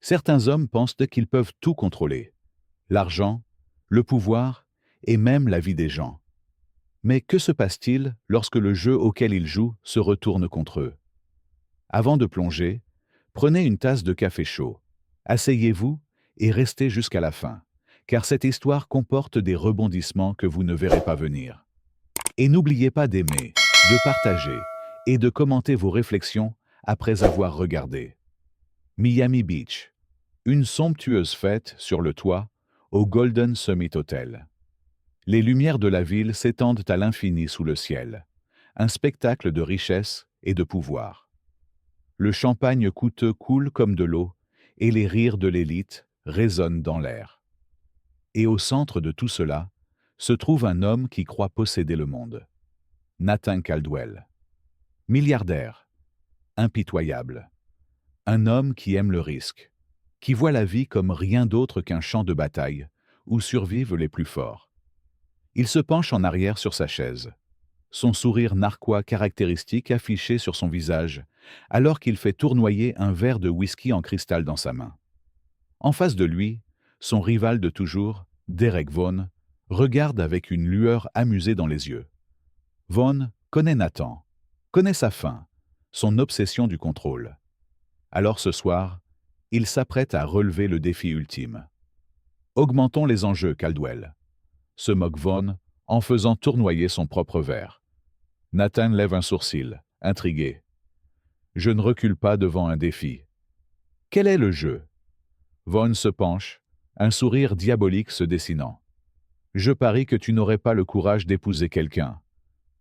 Certains hommes pensent qu'ils peuvent tout contrôler. L'argent, le pouvoir et même la vie des gens. Mais que se passe-t-il lorsque le jeu auquel ils jouent se retourne contre eux? Avant de plonger, prenez une tasse de café chaud. Asseyez-vous et restez jusqu'à la fin, car cette histoire comporte des rebondissements que vous ne verrez pas venir. Et n'oubliez pas d'aimer, de partager et de commenter vos réflexions après avoir regardé. Miami Beach. Une somptueuse fête sur le toit au Golden Summit Hotel. Les lumières de la ville s'étendent à l'infini sous le ciel. Un spectacle de richesse et de pouvoir. Le champagne coûteux coule comme de l'eau et les rires de l'élite résonnent dans l'air. Et au centre de tout cela se trouve un homme qui croit posséder le monde. Nathan Caldwell. Milliardaire. Impitoyable. Un homme qui aime le risque, qui voit la vie comme rien d'autre qu'un champ de bataille où survivent les plus forts. Il se penche en arrière sur sa chaise, son sourire narquois caractéristique affiché sur son visage, alors qu'il fait tournoyer un verre de whisky en cristal dans sa main. En face de lui, son rival de toujours, Derek Vaughan, regarde avec une lueur amusée dans les yeux. Vaughan connaît Nathan, connaît sa faim, son obsession du contrôle. Alors ce soir, il s'apprête à relever le défi ultime. Augmentons les enjeux, Caldwell, se moque Vaughan en faisant tournoyer son propre verre. Nathan lève un sourcil, intrigué. Je ne recule pas devant un défi. Quel est le jeu? Vaughan se penche, un sourire diabolique se dessinant. Je parie que tu n'aurais pas le courage d'épouser quelqu'un,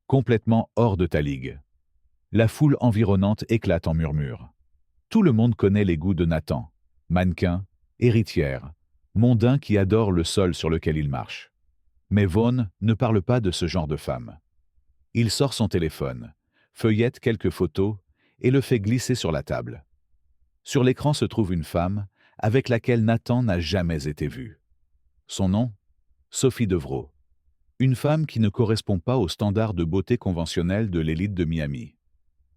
complètement hors de ta ligue. La foule environnante éclate en murmures. Tout le monde connaît les goûts de Nathan, mannequin, héritière, mondain qui adore le sol sur lequel il marche. Mais Vaughan ne parle pas de ce genre de femme. Il sort son téléphone, feuillette quelques photos et le fait glisser sur la table. Sur l'écran se trouve une femme avec laquelle Nathan n'a jamais été vu. Son nom? Sophie Devrault. Une femme qui ne correspond pas aux standards de beauté conventionnels de l'élite de Miami.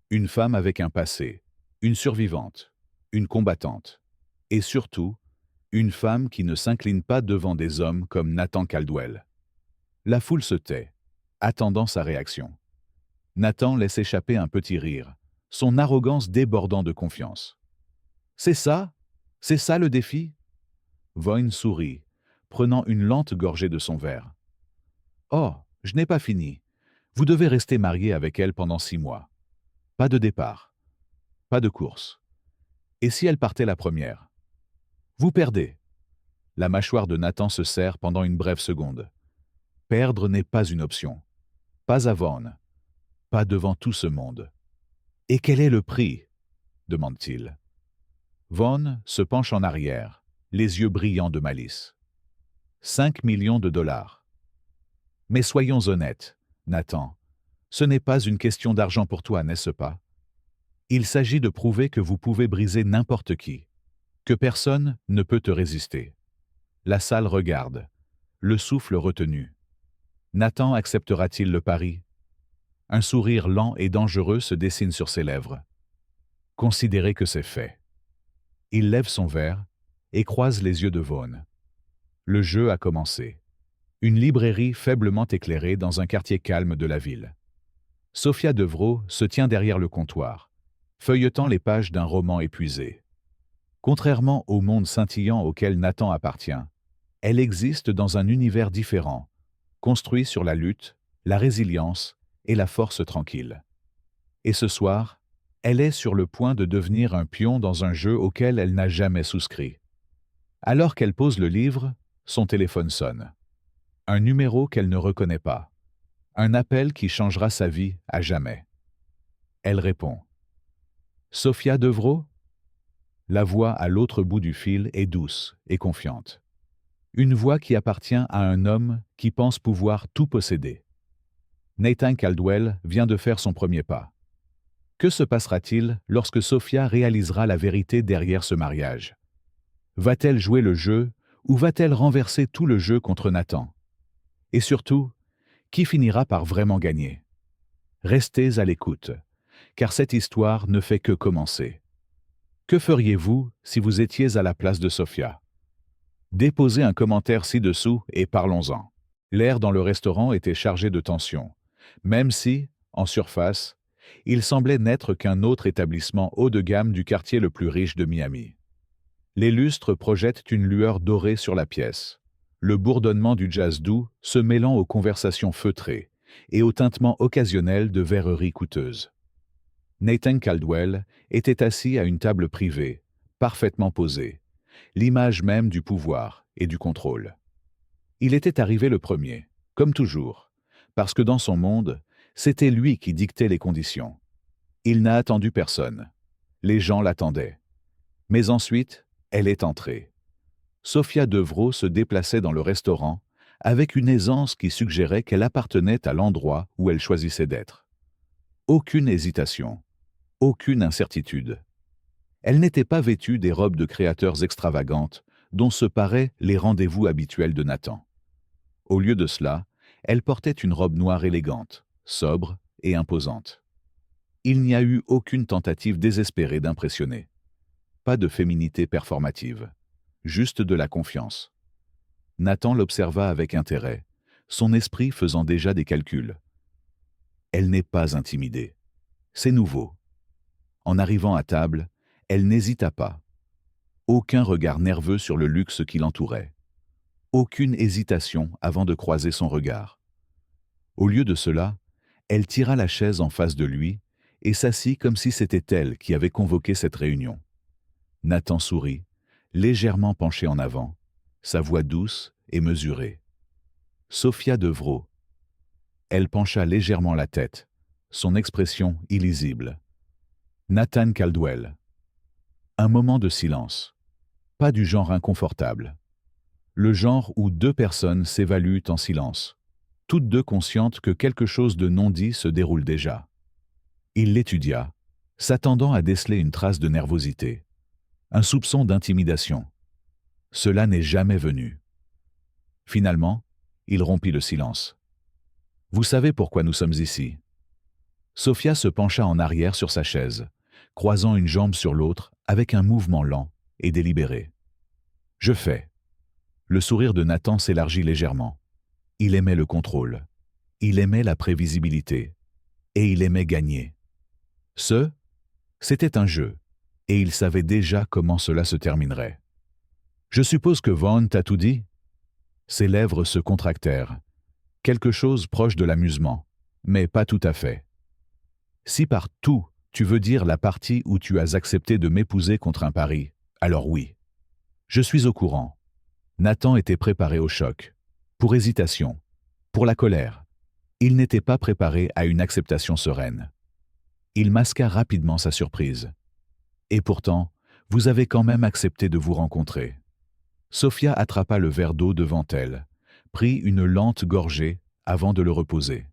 Une femme avec un passé, une survivante, une combattante. Et surtout, une femme qui ne s'incline pas devant des hommes comme Nathan Caldwell. La foule se tait, attendant sa réaction. Nathan laisse échapper un petit rire, son arrogance débordant de confiance. C'est ça? C'est ça le défi? Vaughan sourit, prenant une lente gorgée de son verre. Oh, je n'ai pas fini. Vous devez rester marié avec elle pendant 6 mois. Pas de départ. Pas de course. Et si elle partait la première? Vous perdez. La mâchoire de Nathan se serre pendant une brève seconde. Perdre n'est pas une option. Pas à Vaughan. Pas devant tout ce monde. Et quel est le prix? Demande-t-il. Vaughan se penche en arrière, les yeux brillants de malice. 5 millions de dollars. Mais soyons honnêtes, Nathan, ce n'est pas une question d'argent pour toi, n'est-ce pas? Il s'agit de prouver que vous pouvez briser n'importe qui, que personne ne peut te résister. La salle regarde, le souffle retenu. Nathan acceptera-t-il le pari? Un sourire lent et dangereux se dessine sur ses lèvres. Considérez que c'est fait. Il lève son verre et croise les yeux de Vaughan. Le jeu a commencé. Une librairie faiblement éclairée dans un quartier calme de la ville. Sophia Devrault se tient derrière le comptoir, feuilletant les pages d'un roman épuisé. Contrairement au monde scintillant auquel Nathan appartient, elle existe dans un univers différent, construit sur la lutte, la résilience et la force tranquille. Et ce soir, elle est sur le point de devenir un pion dans un jeu auquel elle n'a jamais souscrit. Alors qu'elle pose le livre, son téléphone sonne. Un numéro qu'elle ne reconnaît pas. Un appel qui changera sa vie à jamais. Elle répond. Sophia Devrault? La voix à l'autre bout du fil est douce et confiante. Une voix qui appartient à un homme qui pense pouvoir tout posséder. Nathan Caldwell vient de faire son premier pas. Que se passera-t-il lorsque Sophia réalisera la vérité derrière ce mariage? Va-t-elle jouer le jeu ou va-t-elle renverser tout le jeu contre Nathan? Et surtout, qui finira par vraiment gagner? Restez à l'écoute, car cette histoire ne fait que commencer. Que feriez-vous si vous étiez à la place de Sofia? Déposez un commentaire ci-dessous et parlons-en. L'air dans le restaurant était chargé de tension, même si, en surface, il semblait n'être qu'un autre établissement haut de gamme du quartier le plus riche de Miami. Les lustres projettent une lueur dorée sur la pièce, le bourdonnement du jazz doux se mêlant aux conversations feutrées et au tintement occasionnel de verreries coûteuses. Nathan Caldwell était assis à une table privée, parfaitement posée, l'image même du pouvoir et du contrôle. Il était arrivé le premier, comme toujours, parce que dans son monde, c'était lui qui dictait les conditions. Il n'a attendu personne. Les gens l'attendaient. Mais ensuite, elle est entrée. Sofia Devro se déplaçait dans le restaurant avec une aisance qui suggérait qu'elle appartenait à l'endroit où elle choisissait d'être. Aucune hésitation, aucune incertitude. Elle n'était pas vêtue des robes de créateurs extravagantes dont se paraient les rendez-vous habituels de Nathan. Au lieu de cela, elle portait une robe noire élégante, sobre et imposante. Il n'y a eu aucune tentative désespérée d'impressionner. Pas de féminité performative, juste de la confiance. Nathan l'observa avec intérêt, son esprit faisant déjà des calculs. Elle n'est pas intimidée. C'est nouveau. En arrivant à table, elle n'hésita pas. Aucun regard nerveux sur le luxe qui l'entourait. Aucune hésitation avant de croiser son regard. Au lieu de cela, elle tira la chaise en face de lui et s'assit comme si c'était elle qui avait convoqué cette réunion. Nathan sourit, légèrement penché en avant, sa voix douce et mesurée. Sofia Devro. Elle pencha légèrement la tête, son expression illisible. Nathan Caldwell. Un moment de silence. Pas du genre inconfortable. Le genre où deux personnes s'évaluent en silence, toutes deux conscientes que quelque chose de non dit se déroule déjà. Il l'étudia, s'attendant à déceler une trace de nervosité, un soupçon d'intimidation. Cela n'est jamais venu. Finalement, il rompit le silence. « Vous savez pourquoi nous sommes ici ?» Sofia se pencha en arrière sur sa chaise, croisant une jambe sur l'autre avec un mouvement lent et délibéré. « Je fais. » Le sourire de Nathan s'élargit légèrement. Il aimait le contrôle. Il aimait la prévisibilité. Et il aimait gagner. C'était un jeu, et il savait déjà comment cela se terminerait. « Je suppose que Vaughn t'a tout dit ?» Ses lèvres se contractèrent. Quelque chose proche de l'amusement, mais pas tout à fait. « Si par tout, tu veux dire la partie où tu as accepté de m'épouser contre un pari, alors oui. Je suis au courant. » Nathan était préparé au choc, pour hésitation, pour la colère. Il n'était pas préparé à une acceptation sereine. Il masqua rapidement sa surprise. « Et pourtant, vous avez quand même accepté de vous rencontrer. » Sofia attrapa le verre d'eau devant elle, prit une lente gorgée avant de le reposer.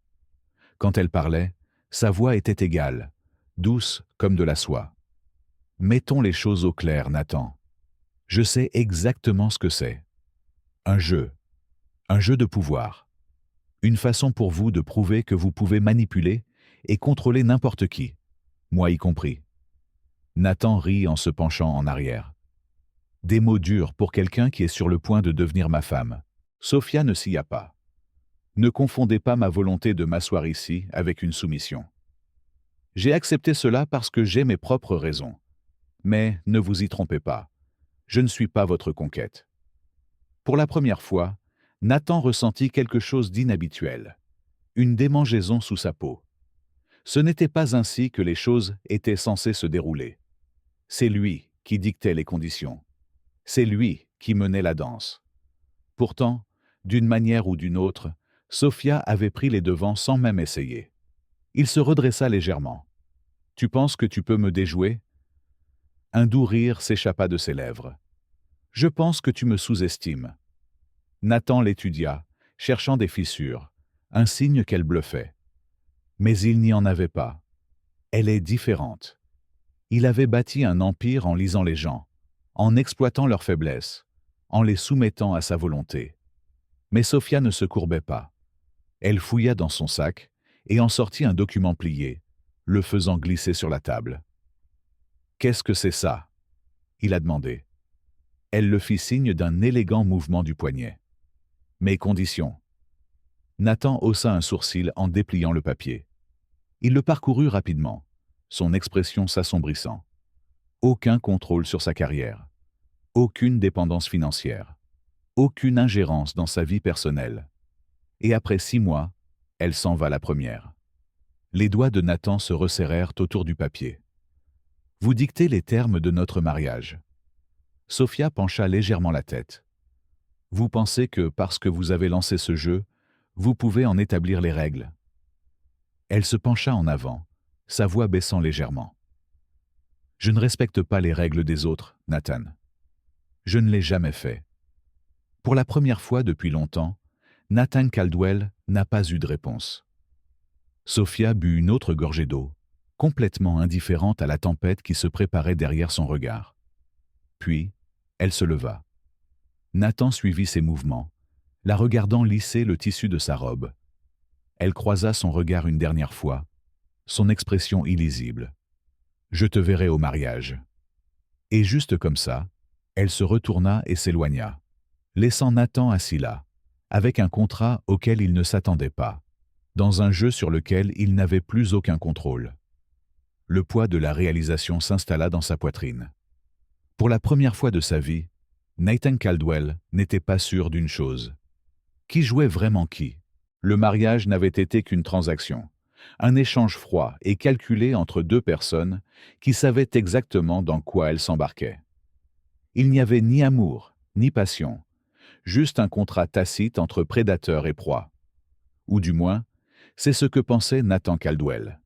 Quand elle parlait, sa voix était égale, douce comme de la soie. « Mettons les choses au clair, Nathan. Je sais exactement ce que c'est. Un jeu de pouvoir. Une façon pour vous de prouver que vous pouvez manipuler et contrôler n'importe qui, moi y compris. » Nathan rit en se penchant en arrière. Des mots durs pour quelqu'un qui est sur le point de devenir ma femme. Sofia ne s'y a pas. Ne confondez pas ma volonté de m'asseoir ici avec une soumission. J'ai accepté cela parce que j'ai mes propres raisons. Mais ne vous y trompez pas. Je ne suis pas votre conquête. Pour la première fois, Nathan ressentit quelque chose d'inhabituel. Une démangeaison sous sa peau. Ce n'était pas ainsi que les choses étaient censées se dérouler. C'est lui qui dictait les conditions. C'est lui qui menait la danse. Pourtant, d'une manière ou d'une autre, Sofia avait pris les devants sans même essayer. Il se redressa légèrement. « Tu penses que tu peux me déjouer ?» Un doux rire s'échappa de ses lèvres. « Je pense que tu me sous-estimes. » Nathan l'étudia, cherchant des fissures, un signe qu'elle bluffait. Mais il n'y en avait pas. Elle est différente. Il avait bâti un empire en lisant les gens, en exploitant leurs faiblesses, en les soumettant à sa volonté. Mais Sofia ne se courbait pas. Elle fouilla dans son sac et en sortit un document plié, le faisant glisser sur la table. « Qu'est-ce que c'est ça ?» il a demandé. Elle le fit signe d'un élégant mouvement du poignet. Mes conditions. Nathan haussa un sourcil en dépliant le papier. Il le parcourut rapidement, son expression s'assombrissant. Aucun contrôle sur sa carrière. Aucune dépendance financière. Aucune ingérence dans sa vie personnelle. Et après 6 mois, elle s'en va la première. Les doigts de Nathan se resserrèrent autour du papier. Vous dictez les termes de notre mariage. Sophia pencha légèrement la tête. Vous pensez que parce que vous avez lancé ce jeu, vous pouvez en établir les règles. Elle se pencha en avant, sa voix baissant légèrement. Je ne respecte pas les règles des autres, Nathan. Je ne l'ai jamais fait. Pour la première fois depuis longtemps, Nathan Caldwell n'a pas eu de réponse. Sophia but une autre gorgée d'eau, complètement indifférente à la tempête qui se préparait derrière son regard. Puis, elle se leva. Nathan suivit ses mouvements, la regardant lisser le tissu de sa robe. Elle croisa son regard une dernière fois, son expression illisible. « Je te verrai au mariage. » Et juste comme ça, elle se retourna et s'éloigna, laissant Nathan assis là, avec un contrat auquel il ne s'attendait pas, dans un jeu sur lequel il n'avait plus aucun contrôle. Le poids de la réalisation s'installa dans sa poitrine. Pour la première fois de sa vie, Nathan Caldwell n'était pas sûr d'une chose. Qui jouait vraiment qui? Le mariage n'avait été qu'une transaction, un échange froid et calculé entre deux personnes qui savaient exactement dans quoi elles s'embarquaient. Il n'y avait ni amour, ni passion, juste un contrat tacite entre prédateur et proie. Ou du moins, c'est ce que pensait Nathan Caldwell.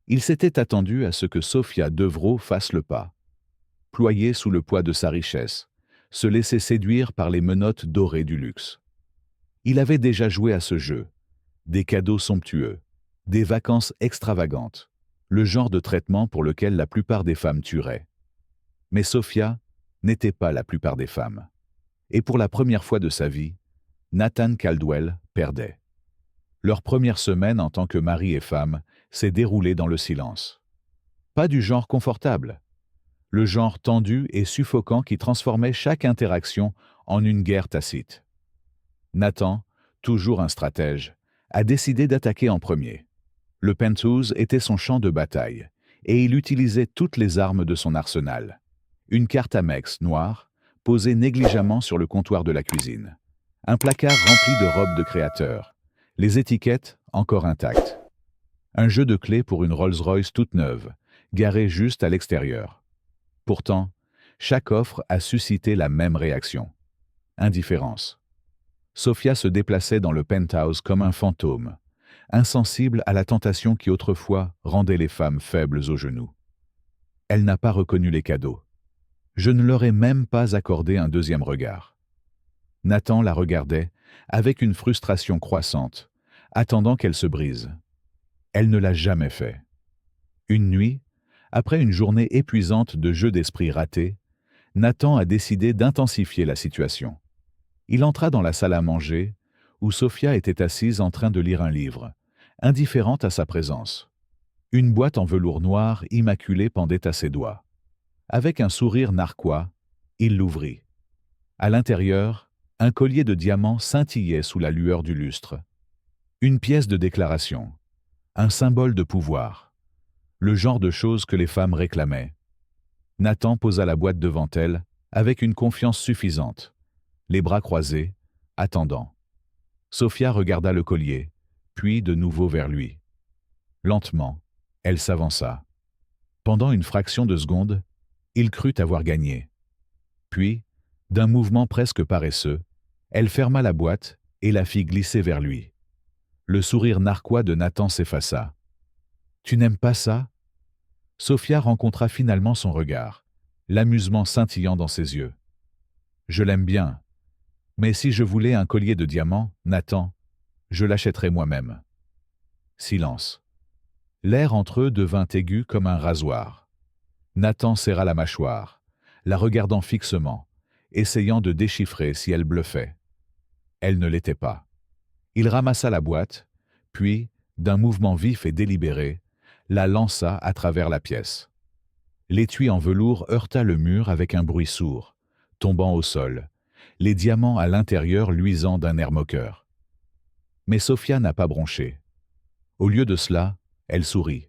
Il s'était attendu à ce que Sophia Devrault fasse le pas. Ployer sous le poids de sa richesse, se laisser séduire par les menottes dorées du luxe. Il avait déjà joué à ce jeu. Des cadeaux somptueux, des vacances extravagantes, le genre de traitement pour lequel la plupart des femmes tueraient. Mais Sophia n'était pas la plupart des femmes. Et pour la première fois de sa vie, Nathan Caldwell perdait. Leur première semaine en tant que mari et femme s'est déroulée dans le silence. Pas du genre confortable, le genre tendu et suffocant qui transformait chaque interaction en une guerre tacite. Nathan, toujours un stratège, a décidé d'attaquer en premier. Le penthouse était son champ de bataille, et il utilisait toutes les armes de son arsenal. Une carte Amex noire, posée négligemment sur le comptoir de la cuisine. Un placard rempli de robes de créateurs. Les étiquettes encore intactes. Un jeu de clés pour une Rolls-Royce toute neuve, garée juste à l'extérieur. Pourtant, chaque offre a suscité la même réaction. Indifférence. Sophia se déplaçait dans le penthouse comme un fantôme, insensible à la tentation qui autrefois rendait les femmes faibles aux genoux. Elle n'a pas reconnu les cadeaux. Je ne leur ai même pas accordé un deuxième regard. Nathan la regardait avec une frustration croissante, attendant qu'elle se brise. Elle ne l'a jamais fait. Une nuit, après une journée épuisante de jeux d'esprit ratés, Nathan a décidé d'intensifier la situation. Il entra dans la salle à manger, où Sophia était assise en train de lire un livre, indifférente à sa présence. Une boîte en velours noir immaculé pendait à ses doigts. Avec un sourire narquois, il l'ouvrit. À l'intérieur, un collier de diamants scintillait sous la lueur du lustre. Une pièce de déclaration, un symbole de pouvoir, le genre de choses que les femmes réclamaient. Nathan posa la boîte devant elle, avec une confiance suffisante, les bras croisés, attendant. Sophia regarda le collier, puis de nouveau vers lui. Lentement, elle s'avança. Pendant une fraction de seconde, il crut avoir gagné. Puis, d'un mouvement presque paresseux, elle ferma la boîte et la fit glisser vers lui. Le sourire narquois de Nathan s'effaça. « Tu n'aimes pas ça ?» Sophia rencontra finalement son regard, l'amusement scintillant dans ses yeux. « Je l'aime bien. Mais si je voulais un collier de diamants, Nathan, je l'achèterais moi-même. » Silence. L'air entre eux devint aigu comme un rasoir. Nathan serra la mâchoire, la regardant fixement, essayant de déchiffrer si elle bluffait. Elle ne l'était pas. Il ramassa la boîte, puis, d'un mouvement vif et délibéré, la lança à travers la pièce. L'étui en velours heurta le mur avec un bruit sourd, tombant au sol, les diamants à l'intérieur luisant d'un air moqueur. Mais Sophia n'a pas bronché. Au lieu de cela, elle sourit.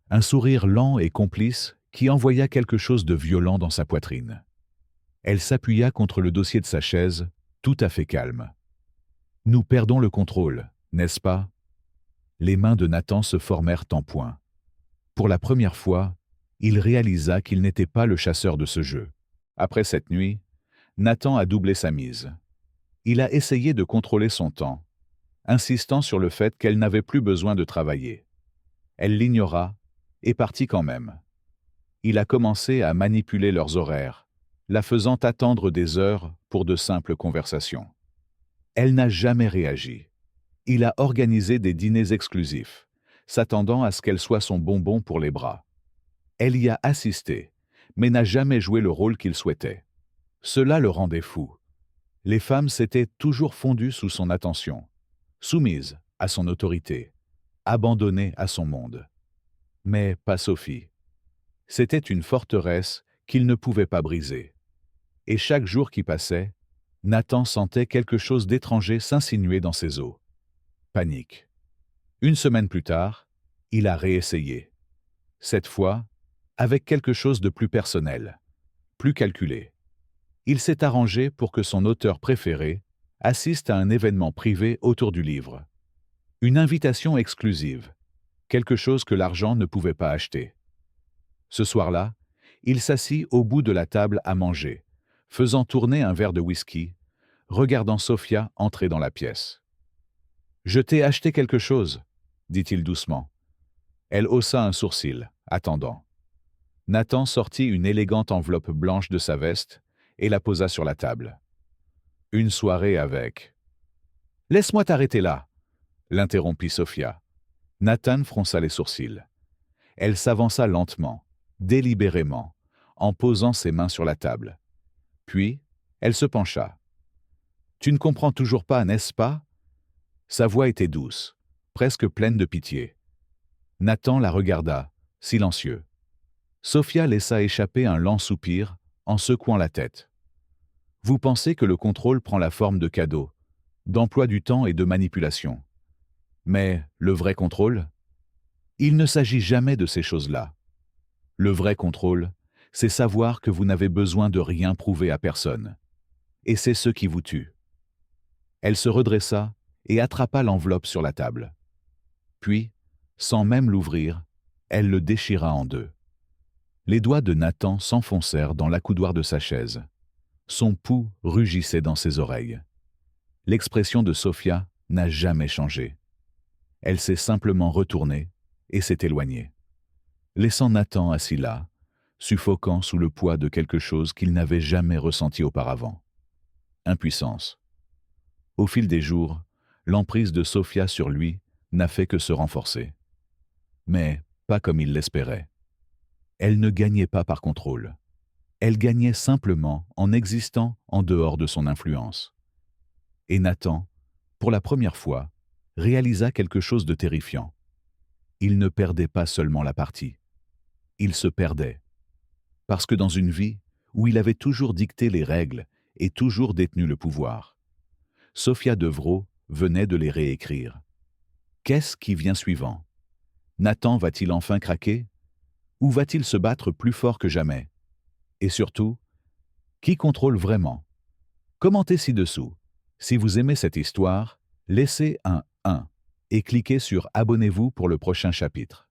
Un sourire lent et complice qui envoya quelque chose de violent dans sa poitrine. Elle s'appuya contre le dossier de sa chaise, tout à fait calme. « Nous perdons le contrôle, n'est-ce pas ?» Les mains de Nathan se formèrent en poing. Pour la première fois, il réalisa qu'il n'était pas le chasseur de ce jeu. Après cette nuit, Nathan a doublé sa mise. Il a essayé de contrôler son temps, insistant sur le fait qu'elle n'avait plus besoin de travailler. Elle l'ignora et partit quand même. Il a commencé à manipuler leurs horaires, la faisant attendre des heures pour de simples conversations. Elle n'a jamais réagi. Il a organisé des dîners exclusifs, s'attendant à ce qu'elle soit son bonbon pour les bras. Elle y a assisté, mais n'a jamais joué le rôle qu'il souhaitait. Cela le rendait fou. Les femmes s'étaient toujours fondues sous son attention, soumises à son autorité, abandonnées à son monde. Mais pas Sophie. C'était une forteresse qu'il ne pouvait pas briser. Et chaque jour qui passait, Nathan sentait quelque chose d'étranger s'insinuer dans ses os. Panique. Une semaine plus tard, il a réessayé. Cette fois, avec quelque chose de plus personnel, plus calculé. Il s'est arrangé pour que son auteur préféré assiste à un événement privé autour du livre. Une invitation exclusive, quelque chose que l'argent ne pouvait pas acheter. Ce soir-là, il s'assit au bout de la table à manger, faisant tourner un verre de whisky, regardant Sophia entrer dans la pièce. « Je t'ai acheté quelque chose, » dit-il doucement. Elle haussa un sourcil, attendant. Nathan sortit une élégante enveloppe blanche de sa veste et la posa sur la table. « Une soirée avec... »« Laisse-moi t'arrêter là !» l'interrompit Sophia. Nathan fronça les sourcils. Elle s'avança lentement, délibérément, en posant ses mains sur la table. Puis, elle se pencha. « Tu ne comprends toujours pas, n'est-ce pas ?» Sa voix était douce, presque pleine de pitié. Nathan la regarda, silencieux. Sophia laissa échapper un lent soupir en secouant la tête. « Vous pensez que le contrôle prend la forme de cadeaux, d'emploi du temps et de manipulation. Mais le vrai contrôle? Il ne s'agit jamais de ces choses-là. Le vrai contrôle, c'est savoir que vous n'avez besoin de rien prouver à personne. Et c'est ce qui vous tue. » Elle se redressa et attrapa l'enveloppe sur la table. Puis, sans même l'ouvrir, elle le déchira en deux. Les doigts de Nathan s'enfoncèrent dans l'accoudoir de sa chaise. Son pouls rugissait dans ses oreilles. L'expression de Sophia n'a jamais changé. Elle s'est simplement retournée et s'est éloignée, laissant Nathan assis là, suffocant sous le poids de quelque chose qu'il n'avait jamais ressenti auparavant. Impuissance. Au fil des jours, l'emprise de Sophia sur lui n'a fait que se renforcer. Mais pas comme il l'espérait. Elle ne gagnait pas par contrôle. Elle gagnait simplement en existant en dehors de son influence. Et Nathan, pour la première fois, réalisa quelque chose de terrifiant. Il ne perdait pas seulement la partie. Il se perdait. Parce que dans une vie où il avait toujours dicté les règles et toujours détenu le pouvoir, Sophia Devrault venait de les réécrire. Qu'est-ce qui vient suivant? Nathan va-t-il enfin craquer? Ou va-t-il se battre plus fort que jamais? Et surtout, qui contrôle vraiment? Commentez ci-dessous. Si vous aimez cette histoire, laissez un 1 et cliquez sur « Abonnez-vous » pour le prochain chapitre.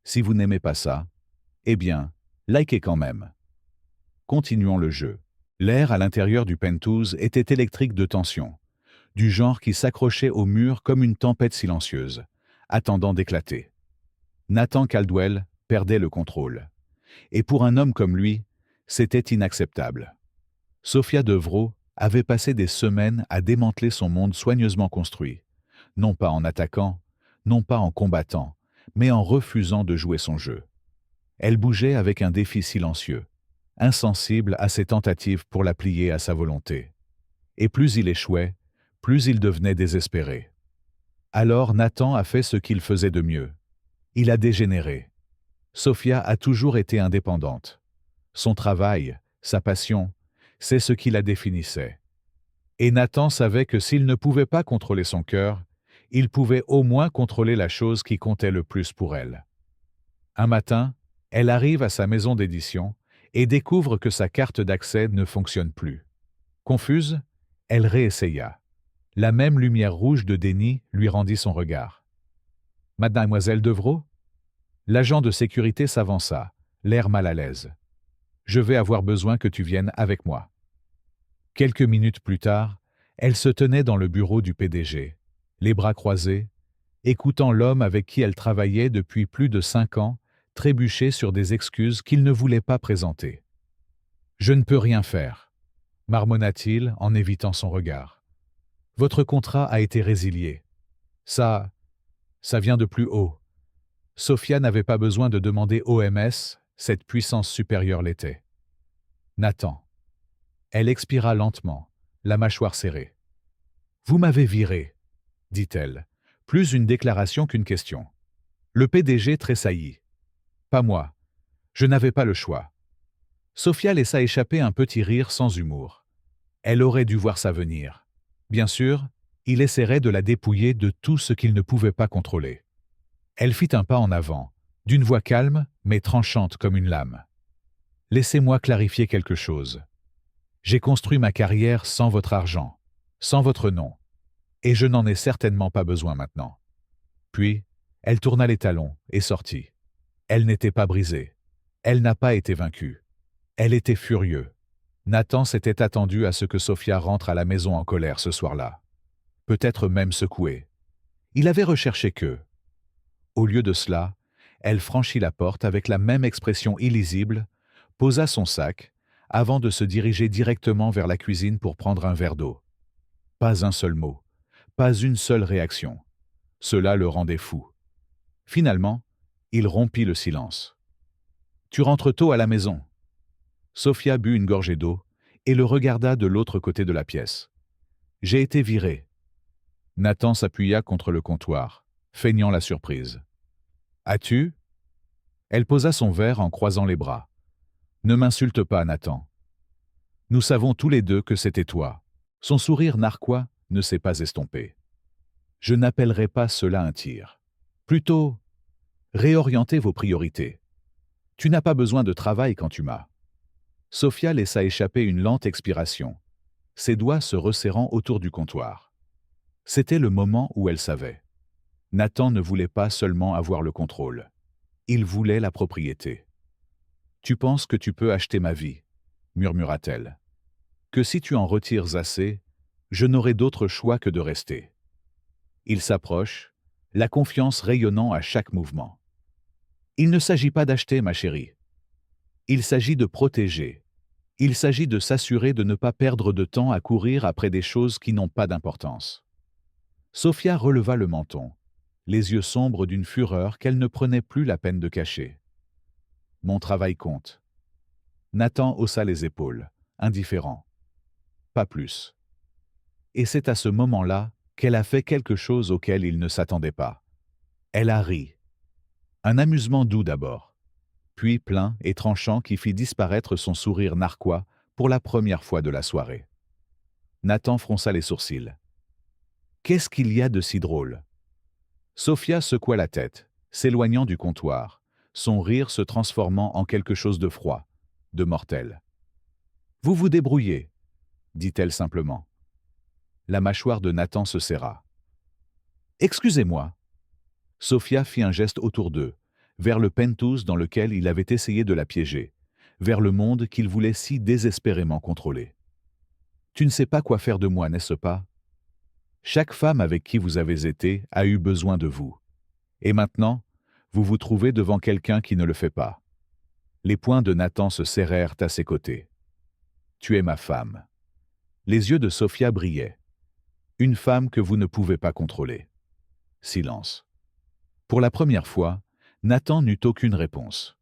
Si vous n'aimez pas ça, eh bien, likez quand même. Continuons le jeu. L'air à l'intérieur du penthouse était électrique de tension, du genre qui s'accrochait au mur comme une tempête silencieuse, attendant d'éclater. Nathan Caldwell perdait le contrôle. Et pour un homme comme lui, c'était inacceptable. Sophia Devrault avait passé des semaines à démanteler son monde soigneusement construit, non pas en attaquant, non pas en combattant, mais en refusant de jouer son jeu. Elle bougeait avec un défi silencieux, insensible à ses tentatives pour la plier à sa volonté. Et plus il échouait, plus il devenait désespéré. Alors Nathan a fait ce qu'il faisait de mieux. Il a dégénéré. Sophia a toujours été indépendante. Son travail, sa passion, c'est ce qui la définissait. Et Nathan savait que s'il ne pouvait pas contrôler son cœur, il pouvait au moins contrôler la chose qui comptait le plus pour elle. Un matin, elle arrive à sa maison d'édition et découvre que sa carte d'accès ne fonctionne plus. Confuse, elle réessaya. La même lumière rouge de déni lui rendit son regard. « Mademoiselle Devrault ?» L'agent de sécurité s'avança, l'air mal à l'aise. « Je vais avoir besoin que tu viennes avec moi. » Quelques minutes plus tard, elle se tenait dans le bureau du PDG, les bras croisés, écoutant l'homme avec qui elle travaillait depuis plus de 5 ans trébucher sur des excuses qu'il ne voulait pas présenter. « Je ne peux rien faire, » marmonna-t-il en évitant son regard. « Votre contrat a été résilié. Ça vient de plus haut. » Sophia n'avait pas besoin de demander OMS, cette puissance supérieure l'était. Nathan. Elle expira lentement, la mâchoire serrée. « Vous m'avez viré, » dit-elle, plus une déclaration qu'une question. Le PDG tressaillit. « Pas moi. Je n'avais pas le choix. » Sophia laissa échapper un petit rire sans humour. Elle aurait dû voir ça venir. Bien sûr, il essaierait de la dépouiller de tout ce qu'il ne pouvait pas contrôler. Elle fit un pas en avant, d'une voix calme mais tranchante comme une lame. « Laissez-moi clarifier quelque chose. J'ai construit ma carrière sans votre argent, sans votre nom, et je n'en ai certainement pas besoin maintenant. » Puis, elle tourna les talons et sortit. Elle n'était pas brisée. Elle n'a pas été vaincue. Elle était furieuse. Nathan s'était attendu à ce que Sophia rentre à la maison en colère ce soir-là. Peut-être même secouée. Il avait recherché que. Au lieu de cela, elle franchit la porte avec la même expression illisible, posa son sac, avant de se diriger directement vers la cuisine pour prendre un verre d'eau. Pas un seul mot, pas une seule réaction. Cela le rendait fou. Finalement, il rompit le silence. « Tu rentres tôt à la maison. » Sophia but une gorgée d'eau et le regarda de l'autre côté de la pièce. « J'ai été viré. » Nathan s'appuya contre le comptoir, feignant la surprise. « As-tu » Elle posa son verre en croisant les bras. « Ne m'insulte pas, Nathan. Nous savons tous les deux que c'était toi. » Son sourire narquois ne s'est pas estompé. « Je n'appellerai pas cela un tir. Plutôt, réorientez vos priorités. Tu n'as pas besoin de travail quand tu m'as. » Sophia laissa échapper une lente expiration, ses doigts se resserrant autour du comptoir. C'était le moment où elle savait. Nathan ne voulait pas seulement avoir le contrôle. Il voulait la propriété. « Tu penses que tu peux acheter ma vie ?» murmura-t-elle. « Que si tu en retires assez, je n'aurai d'autre choix que de rester. » Il s'approche, la confiance rayonnant à chaque mouvement. « Il ne s'agit pas d'acheter, ma chérie. Il s'agit de protéger. Il s'agit de s'assurer de ne pas perdre de temps à courir après des choses qui n'ont pas d'importance. » Sophia releva le menton, les yeux sombres d'une fureur qu'elle ne prenait plus la peine de cacher. « Mon travail compte. » Nathan haussa les épaules, indifférent. Pas plus. Et c'est à ce moment-là qu'elle a fait quelque chose auquel il ne s'attendait pas. Elle a ri. Un amusement doux d'abord, puis plein et tranchant qui fit disparaître son sourire narquois pour la première fois de la soirée. Nathan fronça les sourcils. « Qu'est-ce qu'il y a de si drôle ?» Sophia secoua la tête, s'éloignant du comptoir, son rire se transformant en quelque chose de froid, de mortel. « Vous vous débrouillez, » dit-elle simplement. La mâchoire de Nathan se serra. « Excusez-moi. » Sophia fit un geste autour d'eux, vers le penthouse dans lequel il avait essayé de la piéger, vers le monde qu'il voulait si désespérément contrôler. « Tu ne sais pas quoi faire de moi, n'est-ce pas? Chaque femme avec qui vous avez été a eu besoin de vous. Et maintenant, vous vous trouvez devant quelqu'un qui ne le fait pas. » Les poings de Nathan se serrèrent à ses côtés. « Tu es ma femme. » Les yeux de Sophia brillaient. « Une femme que vous ne pouvez pas contrôler. » Silence. Pour la première fois, Nathan n'eut aucune réponse.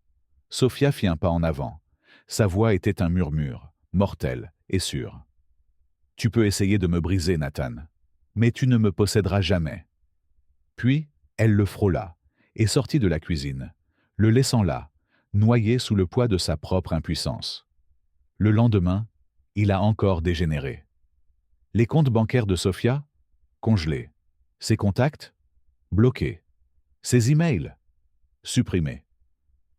Sophia fit un pas en avant. Sa voix était un murmure, mortel et sûr. « Tu peux essayer de me briser, Nathan, mais tu ne me posséderas jamais. » Puis, elle le frôla et sortit de la cuisine, le laissant là, noyé sous le poids de sa propre impuissance. Le lendemain, il a encore dégénéré. Les comptes bancaires de Sofia? Congelés. Ses contacts? Bloqués. Ses emails? Supprimés.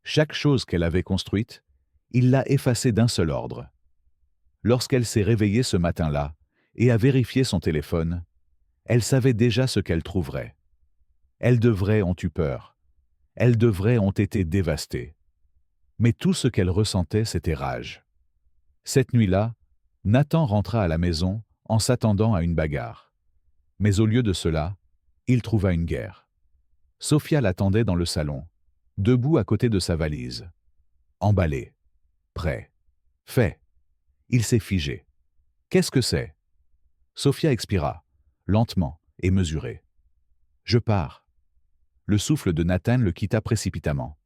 Chaque chose qu'elle avait construite, il l'a effacée d'un seul ordre. Lorsqu'elle s'est réveillée ce matin-là et a vérifié son téléphone, elle savait déjà ce qu'elle trouverait. Elle devrait ont eu peur. Elles devraient ont été dévastées. Mais tout ce qu'elle ressentait, c'était rage. Cette nuit-là, Nathan rentra à la maison en s'attendant à une bagarre. Mais au lieu de cela, il trouva une guerre. Sofia l'attendait dans le salon, debout à côté de sa valise. Emballé. Prêt. Fait. Il s'est figé. Qu'est-ce que c'est? Sofia expira, lentement et mesuré. Je pars. Le souffle de Nathan le quitta précipitamment.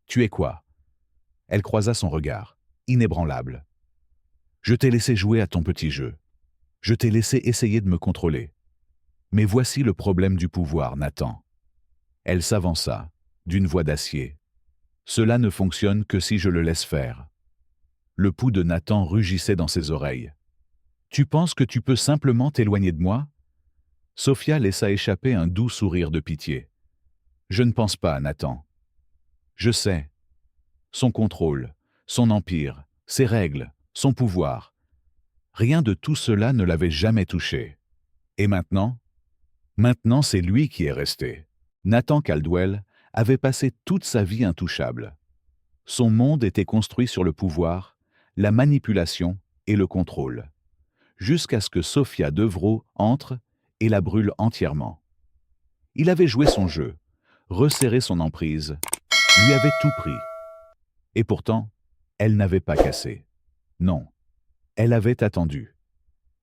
Tu es quoi? Elle croisa son regard, inébranlable. Je t'ai laissé jouer à ton petit jeu. Je t'ai laissé essayer de me contrôler. Mais voici le problème du pouvoir, Nathan. Elle s'avança, d'une voix d'acier. Cela ne fonctionne que si je le laisse faire. Le pouls de Nathan rugissait dans ses oreilles. Tu penses que tu peux simplement t'éloigner de moi? Sofia laissa échapper un doux sourire de pitié. Je ne pense pas, Nathan. Je sais. Son contrôle, son empire, ses règles, son pouvoir. Rien de tout cela ne l'avait jamais touché. Et maintenant? Maintenant, c'est lui qui est resté. Nathan Caldwell avait passé toute sa vie intouchable. Son monde était construit sur le pouvoir, la manipulation et le contrôle. Jusqu'à ce que Sofia Devro entre et la brûle entièrement. Il avait joué son jeu, resserré son emprise, lui avait tout pris. Et pourtant, elle n'avait pas cassé. Non, elle avait attendu.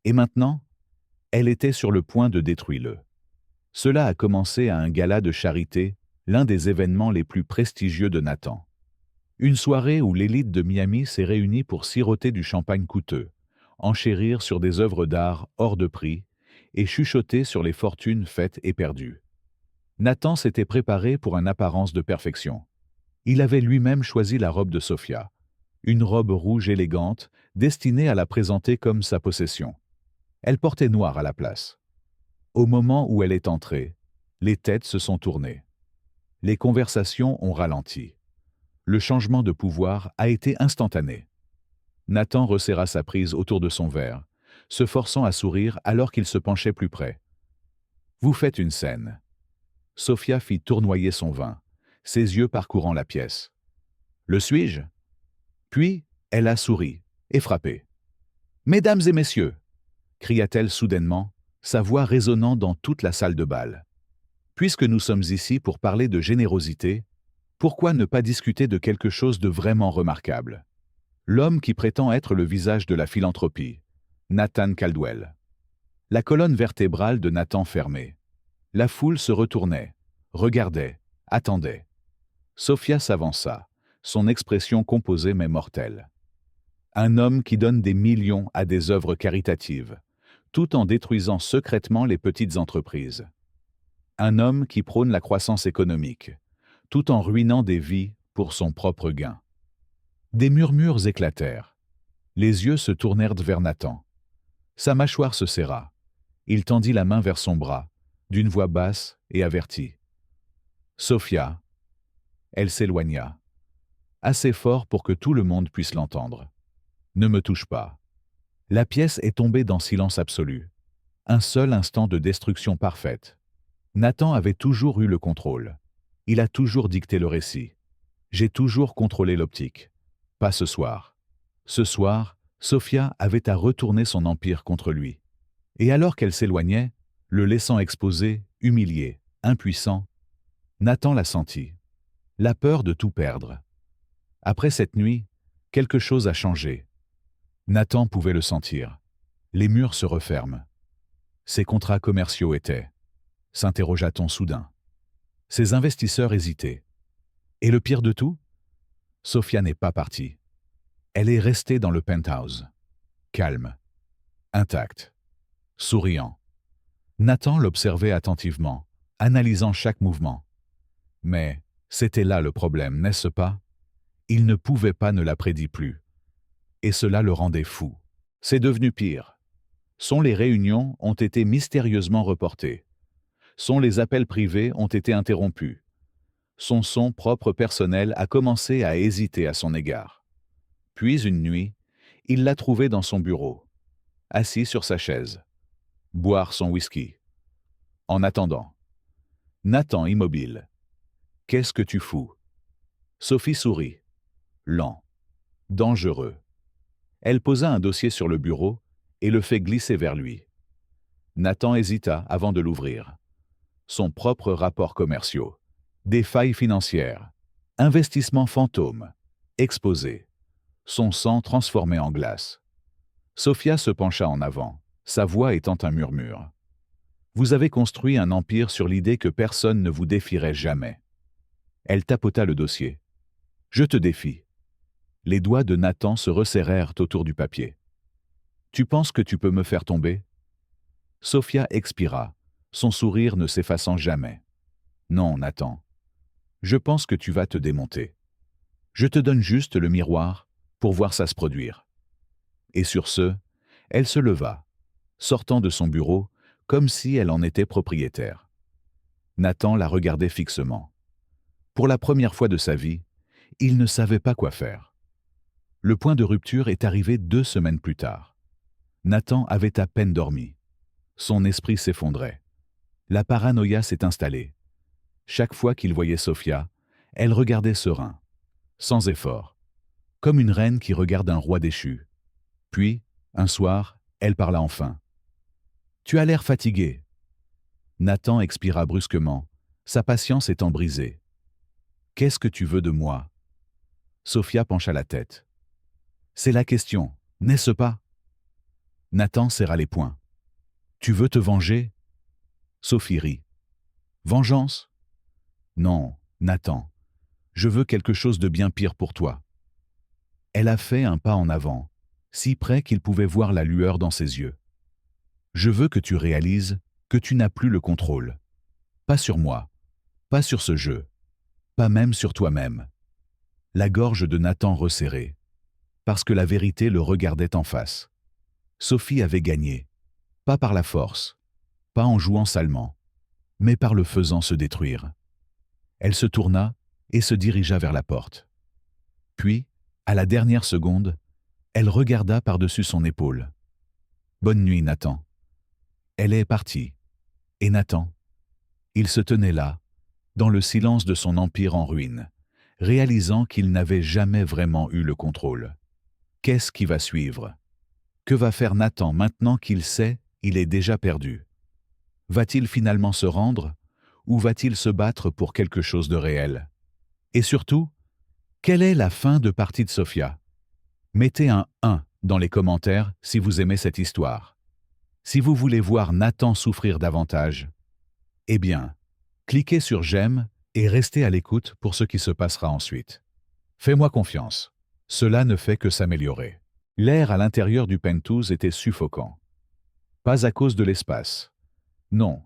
Et maintenant, elle était sur le point de détruire-le. Cela a commencé à un gala de charité, l'un des événements les plus prestigieux de Nathan. Une soirée où l'élite de Miami s'est réunie pour siroter du champagne coûteux, enchérir sur des œuvres d'art hors de prix et chuchoter sur les fortunes faites et perdues. Nathan s'était préparé pour une apparence de perfection. Il avait lui-même choisi la robe de Sofia, une robe rouge élégante destinée à la présenter comme sa possession. Elle portait noir à la place. Au moment où elle est entrée, les têtes se sont tournées. Les conversations ont ralenti. Le changement de pouvoir a été instantané. Nathan resserra sa prise autour de son verre, se forçant à sourire alors qu'il se penchait plus près. « Vous faites une scène. » Sofia fit tournoyer son vin, ses yeux parcourant la pièce. « Le suis-je » Puis, elle a souri et frappé. « Mesdames et messieurs » cria-t-elle soudainement, sa voix résonnant dans toute la salle de bal. « Puisque nous sommes ici pour parler de générosité, pourquoi ne pas discuter de quelque chose de vraiment remarquable? L'homme qui prétend être le visage de la philanthropie, Nathan Caldwell. » La colonne vertébrale de Nathan fermée. La foule se retournait, regardait, attendait. Sofia s'avança, son expression composée mais mortelle. Un homme qui donne des millions à des œuvres caritatives, tout en détruisant secrètement les petites entreprises. Un homme qui prône la croissance économique, tout en ruinant des vies pour son propre gain. Des murmures éclatèrent. Les yeux se tournèrent vers Nathan. Sa mâchoire se serra. Il tendit la main vers son bras, d'une voix basse et avertie. « Sofia !» Elle s'éloigna, assez fort pour que tout le monde puisse l'entendre. « Ne me touche pas. » La pièce est tombée dans silence absolu. Un seul instant de destruction parfaite. Nathan avait toujours eu le contrôle. Il a toujours dicté le récit. J'ai toujours contrôlé l'optique. Pas ce soir. Ce soir, Sofia avait à retourner son empire contre lui. Et alors qu'elle s'éloignait, le laissant exposé, humilié, impuissant, Nathan la sentit. La peur de tout perdre. Après cette nuit, quelque chose a changé. Nathan pouvait le sentir. Les murs se referment. Ses contrats commerciaux étaient. S'interrogea-t-on soudain. Ses investisseurs hésitaient. Et le pire de tout? Sofia n'est pas partie. Elle est restée dans le penthouse. Calme. Intacte. Souriant. Nathan l'observait attentivement, analysant chaque mouvement. Mais, C'était là le problème, n'est-ce pas? Il ne pouvait pas ne la prédire plus. Et cela le rendait fou. C'est devenu pire. Les réunions ont été mystérieusement reportées. Les appels privés ont été interrompus. Son propre personnel a commencé à hésiter à son égard. Puis une nuit, il l'a trouvée dans son bureau, assis sur sa chaise, boire son whisky. En attendant, Nathan immobile. « Qu'est-ce que tu fous ?» Sophie sourit. Lent. Dangereux. Elle posa un dossier sur le bureau et le fait glisser vers lui. Nathan hésita avant de l'ouvrir. Son propre rapport commercial. Des failles financières. Investissements fantômes. Exposé. Son sang transformé en glace. Sophia se pencha en avant, sa voix étant un murmure. Vous avez construit un empire sur l'idée que personne ne vous défierait jamais. Elle tapota le dossier. Je te défie. Les doigts de Nathan se resserrèrent autour du papier. Tu penses que tu peux me faire tomber? Sophia expira, son sourire ne s'effaçant jamais. Non, Nathan. Je pense que tu vas te démonter. Je te donne juste le miroir pour voir ça se produire. Et sur ce, elle se leva, sortant de son bureau comme si elle en était propriétaire. Nathan la regardait fixement. Pour la première fois de sa vie, il ne savait pas quoi faire. Le point de rupture est arrivé 2 semaines plus tard. Nathan avait à peine dormi. Son esprit s'effondrait. La paranoïa s'est installée. Chaque fois qu'il voyait Sophia, elle regardait serein, sans effort, comme une reine qui regarde un roi déchu. Puis, un soir, elle parla enfin. « Tu as l'air fatigué. » Nathan expira brusquement, sa patience étant brisée. « Qu'est-ce que tu veux de moi ?» Sophia pencha la tête. « C'est la question, n'est-ce pas ?» Nathan serra les poings. « Tu veux te venger ?» Sophie rit. « Vengeance ? Non, Nathan. Je veux quelque chose de bien pire pour toi. » Elle a fait un pas en avant, si près qu'il pouvait voir la lueur dans ses yeux. « Je veux que tu réalises que tu n'as plus le contrôle. Pas sur moi, pas sur ce jeu, pas même sur toi-même. » La gorge de Nathan resserrée, parce que la vérité le regardait en face. Sophie avait gagné, pas par la force, pas en jouant salement, mais par le faisant se détruire. Elle se tourna et se dirigea vers la porte. Puis, à la dernière seconde, elle regarda par-dessus son épaule. « Bonne nuit, Nathan. » Elle est partie. Et Nathan? Il se tenait là, dans le silence de son empire en ruine, réalisant qu'il n'avait jamais vraiment eu le contrôle. Qu'est-ce qui va suivre? Que va faire Nathan maintenant qu'il sait il est déjà perdu? Va-t-il finalement se rendre, ou va-t-il se battre pour quelque chose de réel? Et surtout, quelle est la fin de partie de Sophia? Mettez un 1 dans les commentaires si vous aimez cette histoire. Si vous voulez voir Nathan souffrir davantage, eh bien, cliquez sur j'aime et restez à l'écoute pour ce qui se passera ensuite. Fais-moi confiance, cela ne fait que s'améliorer. L'air à l'intérieur du penthouse était suffocant. Pas à cause de l'espace. Non,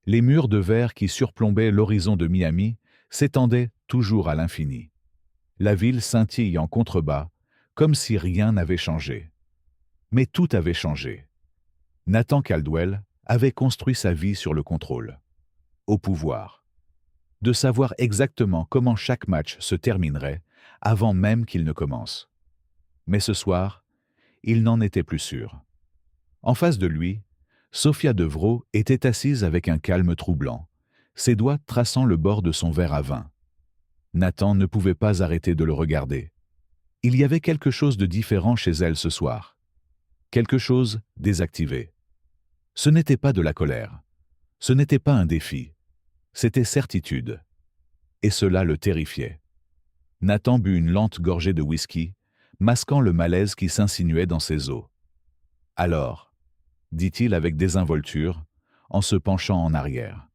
les murs de verre qui surplombaient l'horizon de Miami s'étendaient toujours à l'infini. La ville scintille en contrebas, comme si rien n'avait changé. Mais tout avait changé. Nathan Caldwell avait construit sa vie sur le contrôle, au pouvoir, de savoir exactement comment chaque match se terminerait avant même qu'il ne commence. Mais ce soir, il n'en était plus sûr. En face de lui, Sophia Devreau était assise avec un calme troublant, ses doigts traçant le bord de son verre à vin. Nathan ne pouvait pas arrêter de le regarder. Il y avait quelque chose de différent chez elle ce soir. Quelque chose désactivé. Ce n'était pas de la colère. Ce n'était pas un défi. C'était certitude. Et cela le terrifiait. Nathan but une lente gorgée de whisky, masquant le malaise qui s'insinuait dans ses os. « Alors » dit-il avec désinvolture, en se penchant en arrière.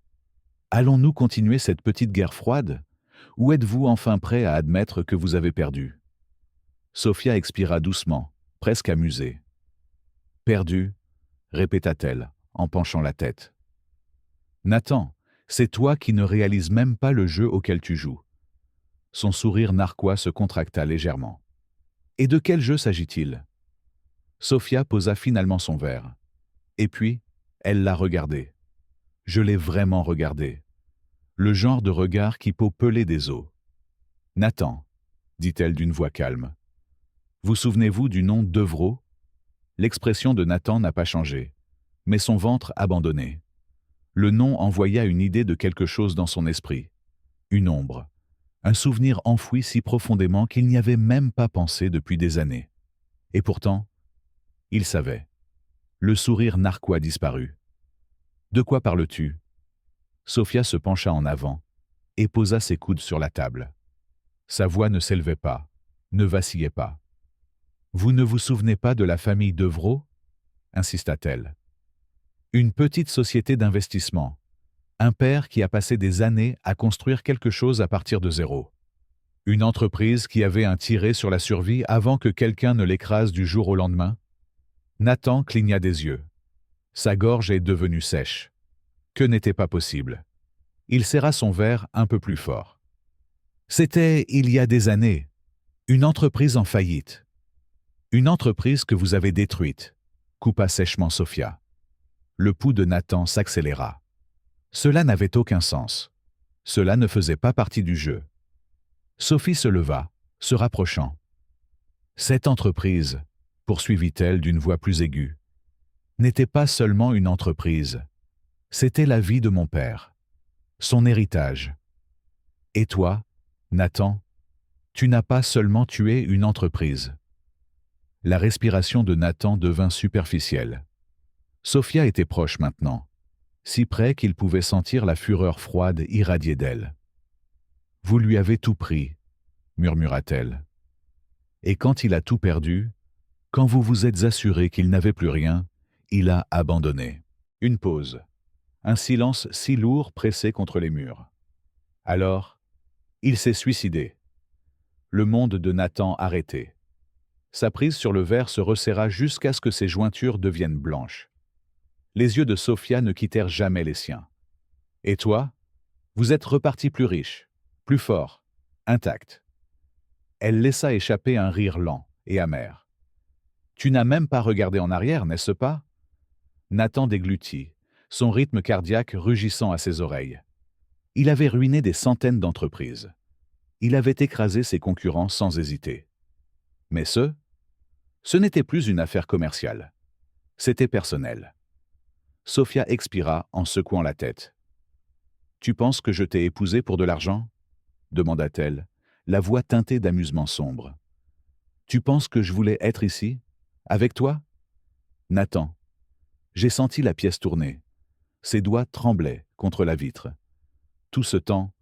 « Allons-nous continuer cette petite guerre froide, ou êtes-vous enfin prêt à admettre que vous avez perdu ?» Sophia expira doucement, presque amusée. « Perdu » répéta-t-elle, en penchant la tête. « Nathan, C'est toi qui ne réalises même pas le jeu auquel tu joues. Son sourire narquois se contracta légèrement. Et de quel jeu s'agit-il? Sophia posa finalement son verre. Et puis, elle l'a regardé. Je l'ai vraiment regardé. Le genre de regard qui peut peler des os. Nathan, dit-elle d'une voix calme. Vous souvenez-vous du nom d'Evrault? L'expression de Nathan n'a pas changé, mais son ventre abandonné. Le nom envoya une idée de quelque chose dans son esprit. Une ombre. Un souvenir enfoui si profondément qu'il n'y avait même pas pensé depuis des années. Et pourtant, il savait. Le sourire narquois disparut. De quoi parles-tu? Sophia se pencha en avant et posa ses coudes sur la table. Sa voix ne s'élevait pas, ne vacillait pas. Vous ne vous souvenez pas de la famille d'Evrault? Insista-t-elle. Une petite société d'investissement. Un père qui a passé des années à construire quelque chose à partir de zéro. Une entreprise qui avait un tiré sur la survie avant que quelqu'un ne l'écrase du jour au lendemain. Nathan cligna des yeux. Sa gorge est devenue sèche. Que n'était pas possible. Il serra son verre un peu plus fort. C'était il y a des années. Une entreprise en faillite. Une entreprise que vous avez détruite, coupa sèchement Sophia. Le pouls de Nathan s'accéléra. Cela n'avait aucun sens. Cela ne faisait pas partie du jeu. Sophie se leva, se rapprochant. Cette entreprise, poursuivit-elle d'une voix plus aiguë, n'était pas seulement une entreprise. C'était la vie de mon père. Son héritage. Et toi, Nathan, tu n'as pas seulement tué une entreprise. La respiration de Nathan devint superficielle. Sophia était proche maintenant, si près qu'il pouvait sentir la fureur froide irradier d'elle. Vous lui avez tout pris, murmura-t-elle. Et quand il a tout perdu, quand vous vous êtes assuré qu'il n'avait plus rien, il a abandonné. Une pause. Un silence si lourd pressé contre les murs. Alors, il s'est suicidé. Le monde de Nathan arrêté. Sa prise sur le verre se resserra jusqu'à ce que ses jointures deviennent blanches. Les yeux de Sophia ne quittèrent jamais les siens. Et toi? Vous êtes reparti plus riche, plus fort, intact. Elle laissa échapper un rire lent et amer. Tu n'as même pas regardé en arrière, n'est-ce pas? Nathan déglutit, son rythme cardiaque rugissant à ses oreilles. Il avait ruiné des centaines d'entreprises. Il avait écrasé ses concurrents sans hésiter. Mais ce n'était plus une affaire commerciale. C'était personnel. Sophia expira en secouant la tête. « Tu penses que je t'ai épousé pour de l'argent ?» demanda-t-elle, la voix teintée d'amusement sombre. « Tu penses que je voulais être ici, avec toi ?» Nathan. J'ai senti la pièce tourner. Ses doigts tremblaient contre la vitre. Tout ce temps,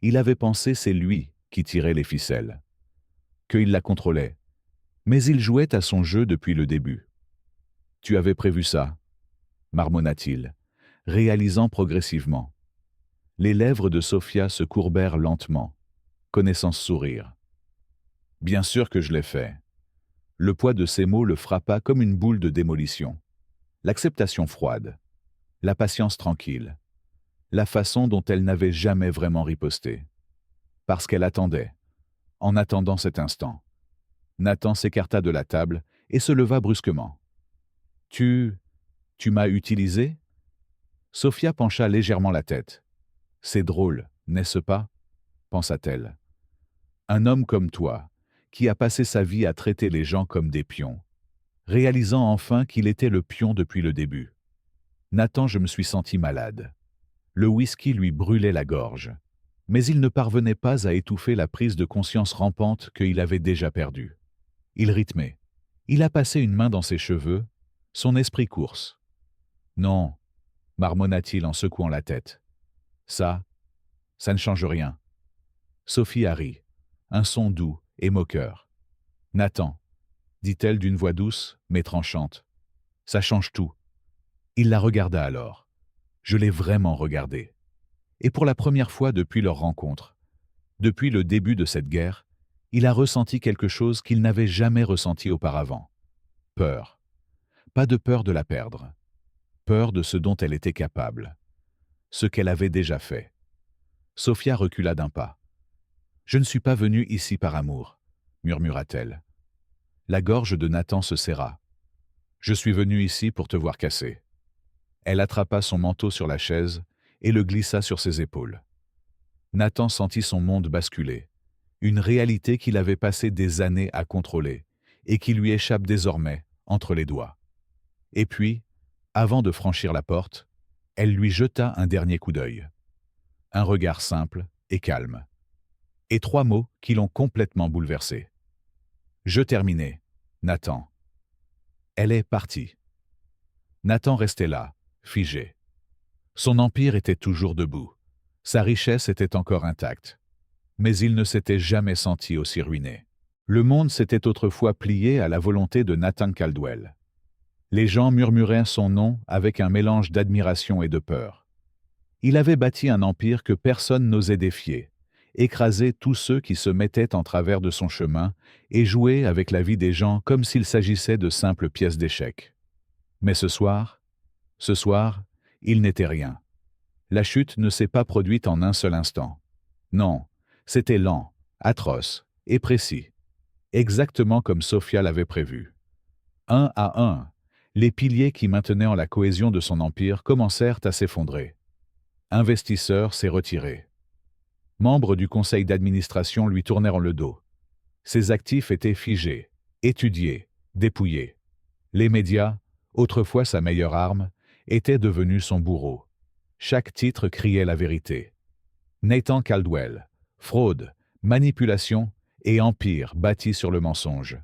il avait pensé c'est lui qui tirait les ficelles. Qu'il la contrôlait. Mais il jouait à son jeu depuis le début. « Tu avais prévu ça ?» marmonna-t-il, réalisant progressivement. Les lèvres de Sophia se courbèrent lentement, connaissant ce sourire. « Bien sûr que je l'ai fait. » Le poids de ces mots le frappa comme une boule de démolition. L'acceptation froide, la patience tranquille, la façon dont elle n'avait jamais vraiment riposté. Parce qu'elle attendait, en attendant cet instant. Nathan s'écarta de la table et se leva brusquement. « Tu m'as utilisé ?» Sophia pencha légèrement la tête. « C'est drôle, n'est-ce pas ?» pensa-t-elle. « Un homme comme toi, qui a passé sa vie à traiter les gens comme des pions, réalisant enfin qu'il était le pion depuis le début. Nathan, je me suis senti malade. Le whisky lui brûlait la gorge, mais il ne parvenait pas à étouffer la prise de conscience rampante qu'il avait déjà perdue. Il rythmait. Il a passé une main dans ses cheveux, son esprit course. « Non, » marmonna-t-il en secouant la tête. « Ça ne change rien. » Sophie a ri, un son doux et moqueur. « Nathan, » dit-elle d'une voix douce mais tranchante, « ça change tout. » Il la regarda alors. Je l'ai vraiment regardée. Et pour la première fois depuis leur rencontre, depuis le début de cette guerre, il a ressenti quelque chose qu'il n'avait jamais ressenti auparavant. Peur. Pas de peur de la perdre. Peur de ce dont elle était capable. ce qu'elle avait déjà fait. Sophia recula d'un pas. « Je ne suis pas venue ici par amour, » murmura-t-elle. La gorge de Nathan se serra. « Je suis venue ici pour te voir casser. » Elle attrapa son manteau sur la chaise et le glissa sur ses épaules. Nathan sentit son monde basculer, une réalité qu'il avait passé des années à contrôler et qui lui échappe désormais entre les doigts. Et puis, avant de franchir la porte, elle lui jeta un dernier coup d'œil. Un regard simple et calme. Et 3 mots qui l'ont complètement bouleversé. « Je terminais, Nathan. » Elle est partie. Nathan restait là, figé. Son empire était toujours debout. Sa richesse était encore intacte. Mais il ne s'était jamais senti aussi ruiné. Le monde s'était autrefois plié à la volonté de Nathan Caldwell. Les gens murmuraient son nom avec un mélange d'admiration et de peur. Il avait bâti un empire que personne n'osait défier, écrasé tous ceux qui se mettaient en travers de son chemin et jouait avec la vie des gens comme s'il s'agissait de simples pièces d'échecs. Mais ce soir, il n'était rien. La chute ne s'est pas produite en un seul instant. Non, c'était lent, atroce et précis, exactement comme Sophia l'avait prévu. Un à un, les piliers qui maintenaient la cohésion de son empire commencèrent à s'effondrer. Investisseur s'est retiré. Membres du conseil d'administration lui tournèrent le dos. Ses actifs étaient figés, étudiés, dépouillés. Les médias, autrefois sa meilleure arme, étaient devenus son bourreau. Chaque titre criait la vérité. Nathan Caldwell, fraude, manipulation et empire bâti sur le mensonge.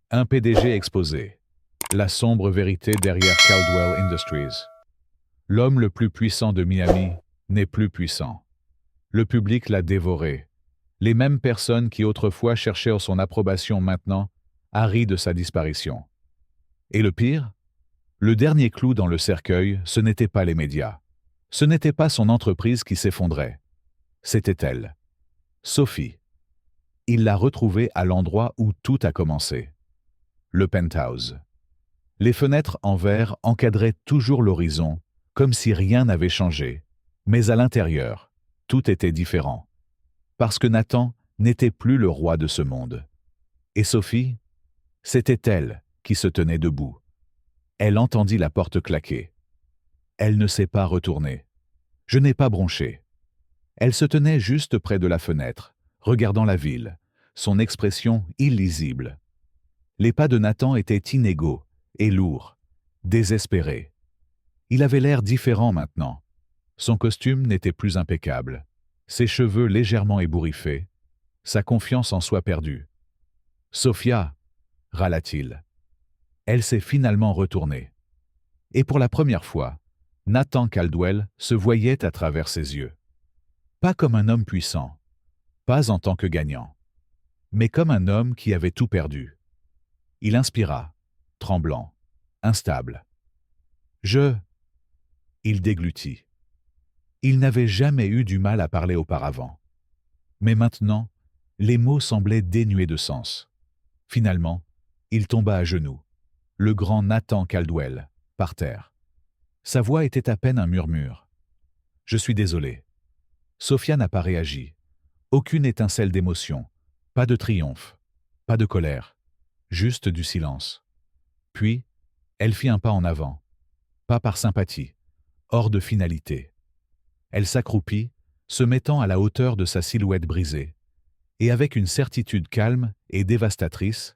Un PDG exposé. La sombre vérité derrière Caldwell Industries. L'homme le plus puissant de Miami n'est plus puissant. Le public l'a dévoré. Les mêmes personnes qui autrefois cherchaient son approbation maintenant a ri de sa disparition. Et le pire? Le dernier clou dans le cercueil, ce n'était pas les médias. Ce n'était pas son entreprise qui s'effondrait. C'était elle. Sophie. Il l'a retrouvée à l'endroit où tout a commencé. Le penthouse. Les fenêtres en verre encadraient toujours l'horizon, comme si rien n'avait changé. Mais à l'intérieur, tout était différent. Parce que Nathan n'était plus le roi de ce monde. Et Sophie? C'était elle qui se tenait debout. Elle entendit la porte claquer. Elle ne s'est pas retournée. Je n'ai pas bronché. Elle se tenait juste près de la fenêtre, regardant la ville, son expression illisible. Les pas de Nathan étaient inégaux et lourds, désespérés. Il avait l'air différent maintenant. Son costume n'était plus impeccable, ses cheveux légèrement ébouriffés, sa confiance en soi perdue. « Sophia !» râla-t-il. Elle s'est finalement retournée. Et pour la première fois, Nathan Caldwell se voyait à travers ses yeux. Pas comme un homme puissant, pas en tant que gagnant, mais comme un homme qui avait tout perdu. Il inspira, tremblant, instable. Il déglutit. Il n'avait jamais eu du mal à parler auparavant. Mais maintenant, les mots semblaient dénués de sens. Finalement, il tomba à genoux, le grand Nathan Caldwell, par terre. Sa voix était à peine un murmure. « Je suis désolé. » Sophia n'a pas réagi. Aucune étincelle d'émotion, pas de triomphe, pas de colère, juste du silence. Puis, elle fit un pas en avant, pas par sympathie, hors de finalité. Elle s'accroupit, se mettant à la hauteur de sa silhouette brisée, et avec une certitude calme et dévastatrice,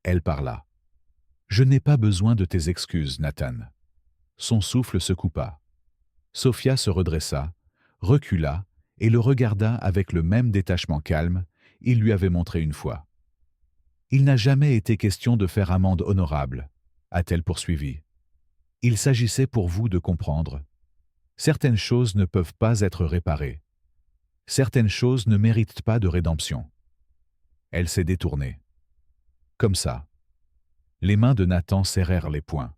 elle parla. « Je n'ai pas besoin de tes excuses, Nathan. » Son souffle se coupa. Sophia se redressa, recula et le regarda avec le même détachement calme il lui avait montré une fois. « Il n'a jamais été question de faire amende honorable, » a-t-elle poursuivi. « Il s'agissait pour vous de comprendre. Certaines choses ne peuvent pas être réparées. Certaines choses ne méritent pas de rédemption. » Elle s'est détournée. Comme ça. Les mains de Nathan serrèrent les poings.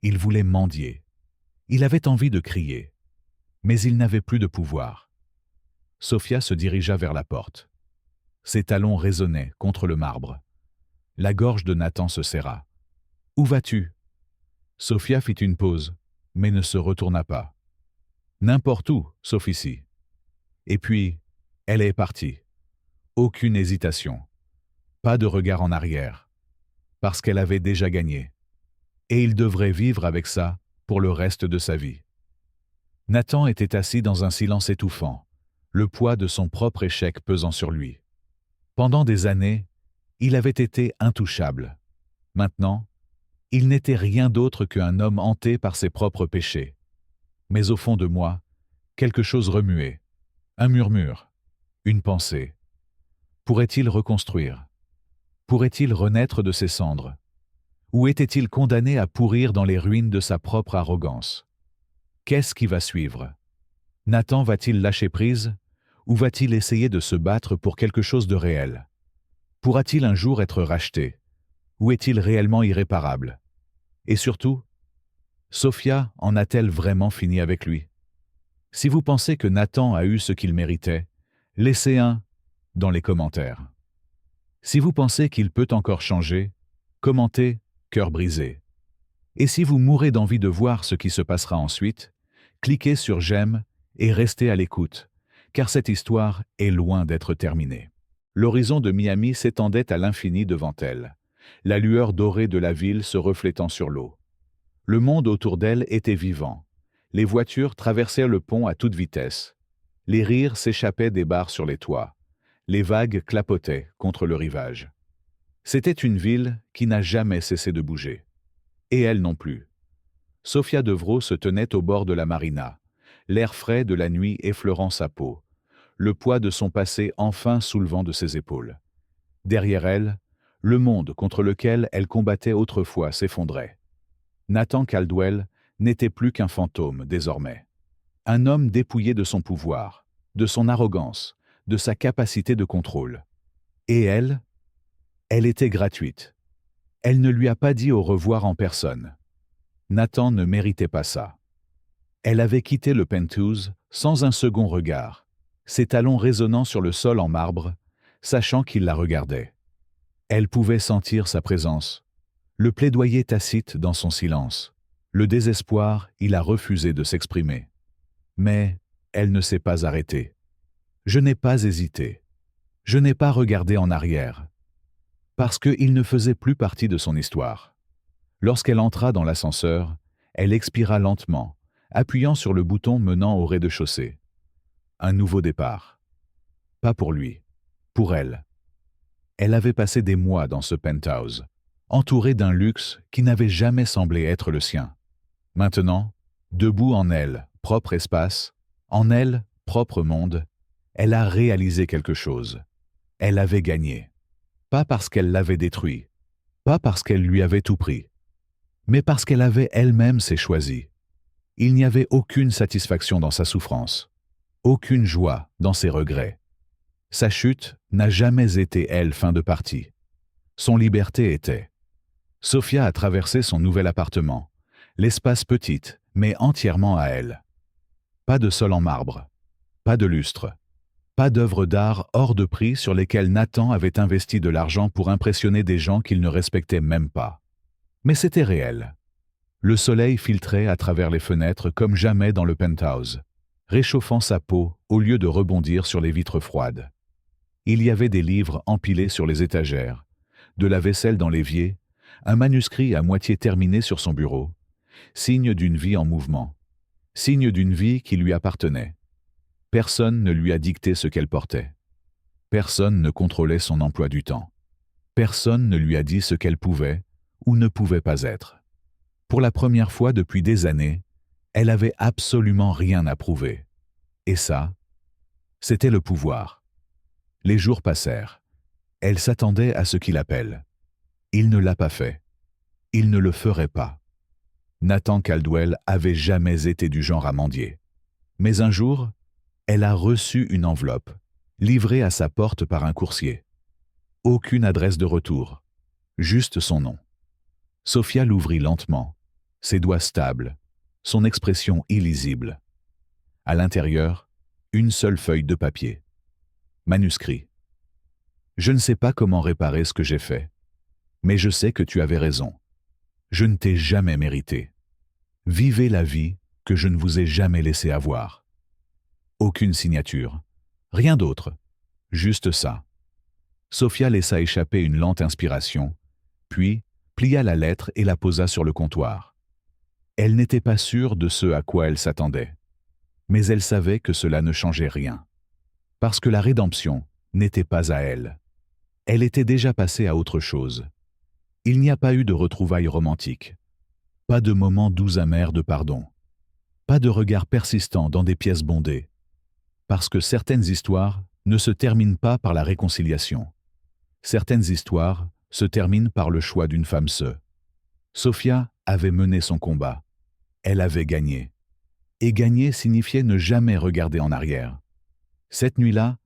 Il voulait mendier. Il avait envie de crier. Mais il n'avait plus de pouvoir. Sophia se dirigea vers la porte. Ses talons résonnaient contre le marbre. La gorge de Nathan se serra. « Où vas-tu » Sophia fit une pause, mais ne se retourna pas. N'importe où, sauf ici. Et puis, elle est partie. Aucune hésitation. Pas de regard en arrière. Parce qu'elle avait déjà gagné. Et il devrait vivre avec ça pour le reste de sa vie. Nathan était assis dans un silence étouffant, le poids de son propre échec pesant sur lui. Pendant des années, il avait été intouchable. Maintenant, il n'était rien d'autre qu'un homme hanté par ses propres péchés. Mais au fond de moi, quelque chose remuait. Un murmure, une pensée. Pourrait-il reconstruire? Pourrait-il renaître de ses cendres? Ou était-il condamné à pourrir dans les ruines de sa propre arrogance? Qu'est-ce qui va suivre? Nathan va-t-il lâcher prise? Ou va-t-il essayer de se battre pour quelque chose de réel? Pourra-t-il un jour être racheté? Ou est-il réellement irréparable? Et surtout, Sophia en a-t-elle vraiment fini avec lui? Si vous pensez que Nathan a eu ce qu'il méritait, laissez un dans les commentaires. Si vous pensez qu'il peut encore changer, commentez « cœur brisé ». Et si vous mourrez d'envie de voir ce qui se passera ensuite, cliquez sur « j'aime » et restez à l'écoute, car cette histoire est loin d'être terminée. L'horizon de Miami s'étendait à l'infini devant elle, la lueur dorée de la ville se reflétant sur l'eau. Le monde autour d'elle était vivant. Les voitures traversaient le pont à toute vitesse. Les rires s'échappaient des bars sur les toits. Les vagues clapotaient contre le rivage. C'était une ville qui n'a jamais cessé de bouger. Et elle non plus. Sophia Devreau se tenait au bord de la marina, l'air frais de la nuit effleurant sa peau, le poids de son passé enfin soulevant de ses épaules. Derrière elle, le monde contre lequel elle combattait autrefois s'effondrait. Nathan Caldwell n'était plus qu'un fantôme désormais. Un homme dépouillé de son pouvoir, de son arrogance, de sa capacité de contrôle. Et elle était gratuite. Elle ne lui a pas dit au revoir en personne. Nathan ne méritait pas ça. Elle avait quitté le penthouse sans un second regard, ses talons résonnant sur le sol en marbre, sachant qu'il la regardait. Elle pouvait sentir sa présence, le plaidoyer tacite dans son silence. Le désespoir, il a refusé de s'exprimer. Mais elle ne s'est pas arrêtée. Je n'ai pas hésité. Je n'ai pas regardé en arrière. Parce qu'il ne faisait plus partie de son histoire. Lorsqu'elle entra dans l'ascenseur, elle expira lentement, appuyant sur le bouton menant au rez-de-chaussée. Un nouveau départ. Pas pour lui, pour elle. Elle avait passé des mois dans ce penthouse, entourée d'un luxe qui n'avait jamais semblé être le sien. Maintenant, debout en elle, propre espace, en elle, propre monde, elle a réalisé quelque chose. Elle avait gagné. Pas parce qu'elle l'avait détruit, pas parce qu'elle lui avait tout pris, mais parce qu'elle avait elle-même ses choisis. Il n'y avait aucune satisfaction dans sa souffrance, aucune joie dans ses regrets. Sa chute n'a jamais été, elle, fin de partie. Son liberté était. Sophia a traversé son nouvel appartement, l'espace petite, mais entièrement à elle. Pas de sol en marbre, pas de lustre, pas d'œuvres d'art hors de prix sur lesquelles Nathan avait investi de l'argent pour impressionner des gens qu'il ne respectait même pas. Mais c'était réel. Le soleil filtrait à travers les fenêtres comme jamais dans le penthouse, réchauffant sa peau au lieu de rebondir sur les vitres froides. Il y avait des livres empilés sur les étagères, de la vaisselle dans l'évier, un manuscrit à moitié terminé sur son bureau, signe d'une vie en mouvement, signe d'une vie qui lui appartenait. Personne ne lui a dicté ce qu'elle portait. Personne ne contrôlait son emploi du temps. Personne ne lui a dit ce qu'elle pouvait ou ne pouvait pas être. Pour la première fois depuis des années, elle avait absolument rien à prouver. Et ça, c'était le pouvoir. Les jours passèrent. Elle s'attendait à ce qu'il appelle. Il ne l'a pas fait. Il ne le ferait pas. Nathan Caldwell avait jamais été du genre à mendier. Mais un jour, elle a reçu une enveloppe, livrée à sa porte par un coursier. Aucune adresse de retour, juste son nom. Sophia l'ouvrit lentement, ses doigts stables, son expression illisible. À l'intérieur, une seule feuille de papier. Manuscrit. Je ne sais pas comment réparer ce que j'ai fait, mais je sais que tu avais raison. Je ne t'ai jamais mérité. Vivez la vie que je ne vous ai jamais laissé avoir. Aucune signature. Rien d'autre. Juste ça. Sophia laissa échapper une lente inspiration, puis plia la lettre et la posa sur le comptoir. Elle n'était pas sûre de ce à quoi elle s'attendait. Mais elle savait que cela ne changeait rien. Parce que la rédemption n'était pas à elle. Elle était déjà passée à autre chose. Il n'y a pas eu de retrouvailles romantiques. Pas de moments doux amers de pardon. Pas de regards persistants dans des pièces bondées. Parce que certaines histoires ne se terminent pas par la réconciliation. Certaines histoires se terminent par le choix d'une femme seule. Sophia avait mené son combat. Elle avait gagné. Et gagner signifiait ne jamais regarder en arrière. Cette nuit-là,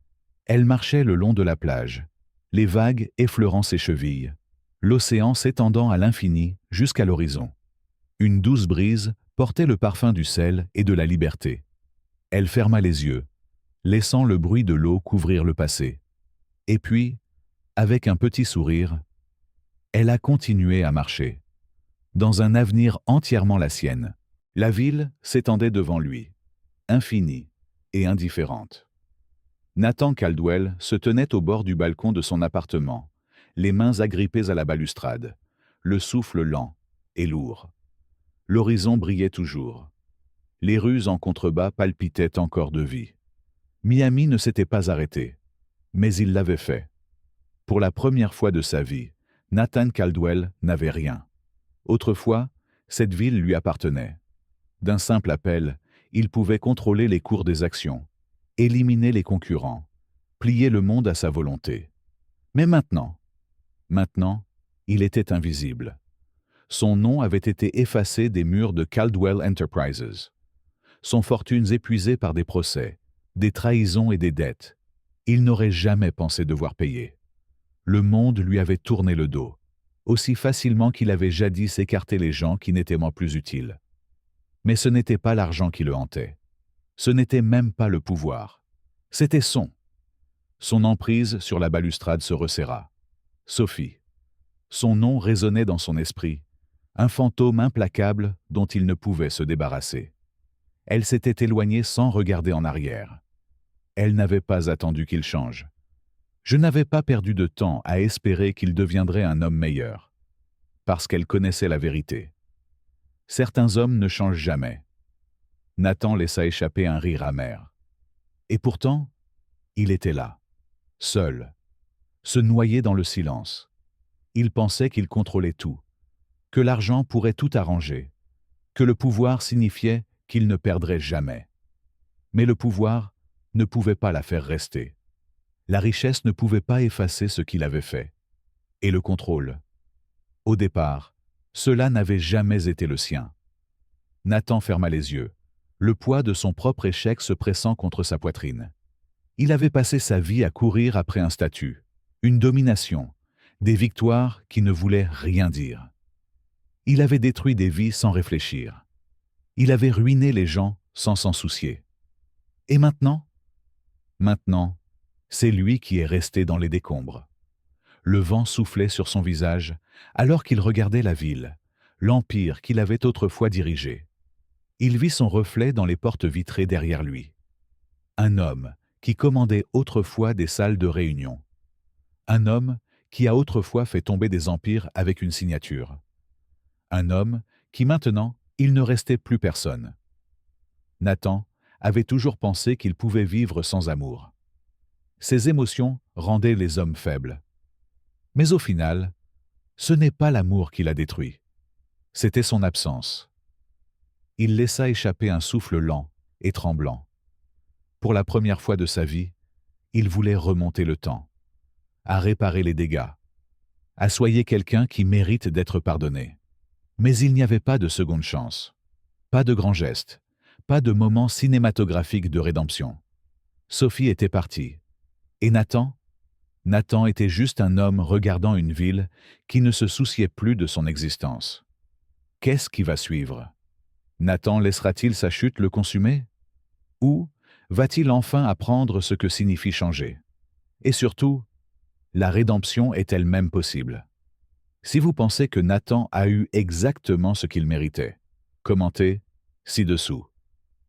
elle marchait le long de la plage, les vagues effleurant ses chevilles, l'océan s'étendant à l'infini jusqu'à l'horizon. Une douce brise portait le parfum du sel et de la liberté. Elle ferma les yeux, laissant le bruit de l'eau couvrir le passé. Et puis, avec un petit sourire, elle a continué à marcher. Dans un avenir entièrement la sienne, la ville s'étendait devant lui, infinie et indifférente. Nathan Caldwell se tenait au bord du balcon de son appartement, les mains agrippées à la balustrade, le souffle lent et lourd. L'horizon brillait toujours. Les rues en contrebas palpitaient encore de vie. Miami ne s'était pas arrêté, mais il l'avait fait. Pour la première fois de sa vie, Nathan Caldwell n'avait rien. Autrefois, cette ville lui appartenait. D'un simple appel, il pouvait contrôler les cours des actions, éliminer les concurrents, plier le monde à sa volonté. Mais maintenant, il était invisible. Son nom avait été effacé des murs de Caldwell Enterprises. Son fortune épuisée par des procès, des trahisons et des dettes. Il n'aurait jamais pensé devoir payer. Le monde lui avait tourné le dos, aussi facilement qu'il avait jadis écarté les gens qui n'étaient moins plus utiles. Mais ce n'était pas l'argent qui le hantait. Ce n'était même pas le pouvoir. C'était Son emprise sur la balustrade se resserra. Sophie. Son nom résonnait dans son esprit, un fantôme implacable dont il ne pouvait se débarrasser. Elle s'était éloignée sans regarder en arrière. Elle n'avait pas attendu qu'il change. Je n'avais pas perdu de temps à espérer qu'il deviendrait un homme meilleur. Parce qu'elle connaissait la vérité. Certains hommes ne changent jamais. Nathan laissa échapper un rire amer. Et pourtant, il était là, seul, se noyer dans le silence. Il pensait qu'il contrôlait tout, que l'argent pourrait tout arranger, que le pouvoir signifiait qu'il ne perdrait jamais. Mais le pouvoir ne pouvait pas la faire rester. La richesse ne pouvait pas effacer ce qu'il avait fait. Et le contrôle. Au départ, cela n'avait jamais été le sien. Nathan ferma les yeux, le poids de son propre échec se pressant contre sa poitrine. Il avait passé sa vie à courir après un statut, une domination, des victoires qui ne voulaient rien dire. Il avait détruit des vies sans réfléchir. Il avait ruiné les gens sans s'en soucier. Et maintenant, c'est lui qui est resté dans les décombres. Le vent soufflait sur son visage alors qu'il regardait la ville, l'empire qu'il avait autrefois dirigé. Il vit son reflet dans les portes vitrées derrière lui. Un homme qui commandait autrefois des salles de réunion. Un homme qui a autrefois fait tomber des empires avec une signature. Un homme qui maintenant, il ne restait plus personne. Nathan avait toujours pensé qu'il pouvait vivre sans amour. Ses émotions rendaient les hommes faibles. Mais au final, ce n'est pas l'amour qui l'a détruit. C'était son absence. Il laissa échapper un souffle lent et tremblant. Pour la première fois de sa vie, il voulait remonter le temps, à réparer les dégâts, à soigner quelqu'un qui mérite d'être pardonné. Mais il n'y avait pas de seconde chance, pas de grand geste, pas de moment cinématographique de rédemption. Sophie était partie. Et Nathan était juste un homme regardant une ville qui ne se souciait plus de son existence. Qu'est-ce qui va suivre? Nathan laissera-t-il sa chute le consumer? Ou va-t-il enfin apprendre ce que signifie changer? Et surtout, la rédemption est elle-même possible. Si vous pensez que Nathan a eu exactement ce qu'il méritait, commentez ci-dessous.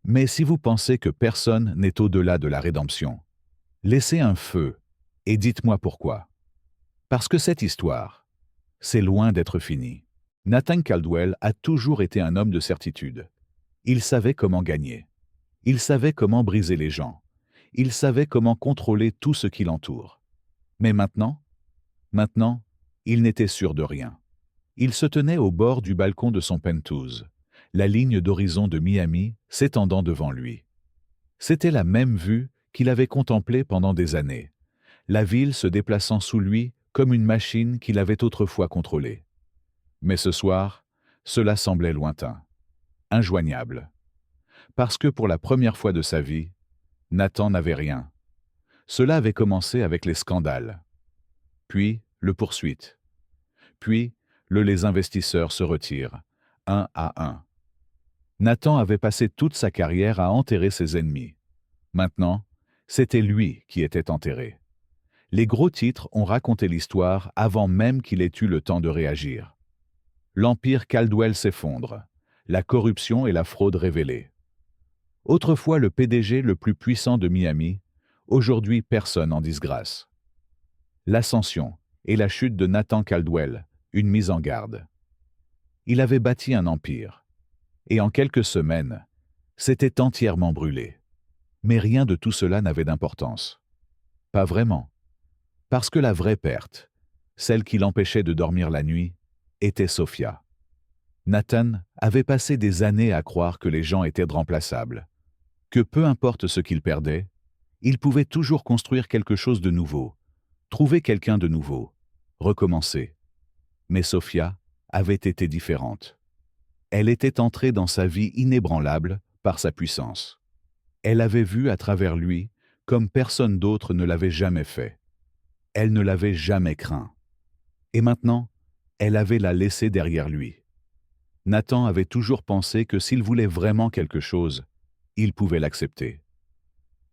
Mais si vous pensez que personne n'est au-delà de la rédemption, laissez un feu et dites-moi pourquoi. Parce que cette histoire, c'est loin d'être fini. Nathan Caldwell a toujours été un homme de certitude. Il savait comment gagner. Il savait comment briser les gens. Il savait comment contrôler tout ce qui l'entoure. Mais maintenant, il n'était sûr de rien. Il se tenait au bord du balcon de son penthouse, la ligne d'horizon de Miami s'étendant devant lui. C'était la même vue qu'il avait contemplée pendant des années, la ville se déplaçant sous lui comme une machine qu'il avait autrefois contrôlée. Mais ce soir, cela semblait lointain, injoignable. Parce que pour la première fois de sa vie, Nathan n'avait rien. Cela avait commencé avec les scandales. Puis, le poursuite. Puis, les investisseurs se retirent, un à un. Nathan avait passé toute sa carrière à enterrer ses ennemis. Maintenant, c'était lui qui était enterré. Les gros titres ont raconté l'histoire avant même qu'il ait eu le temps de réagir. L'empire Caldwell s'effondre, la corruption et la fraude révélées. Autrefois le PDG le plus puissant de Miami, aujourd'hui personne en disgrâce. L'ascension et la chute de Nathan Caldwell, une mise en garde. Il avait bâti un empire. Et en quelques semaines, c'était entièrement brûlé. Mais rien de tout cela n'avait d'importance. Pas vraiment. Parce que la vraie perte, celle qui l'empêchait de dormir la nuit, était Sophia. Nathan avait passé des années à croire que les gens étaient remplaçables, que peu importe ce qu'ils perdaient, ils pouvaient toujours construire quelque chose de nouveau, trouver quelqu'un de nouveau, recommencer. Mais Sophia avait été différente. Elle était entrée dans sa vie inébranlable par sa puissance. Elle avait vu à travers lui comme personne d'autre ne l'avait jamais fait. Elle ne l'avait jamais craint. Et maintenant, elle avait la laissé derrière lui. Nathan avait toujours pensé que s'il voulait vraiment quelque chose, il pouvait l'accepter.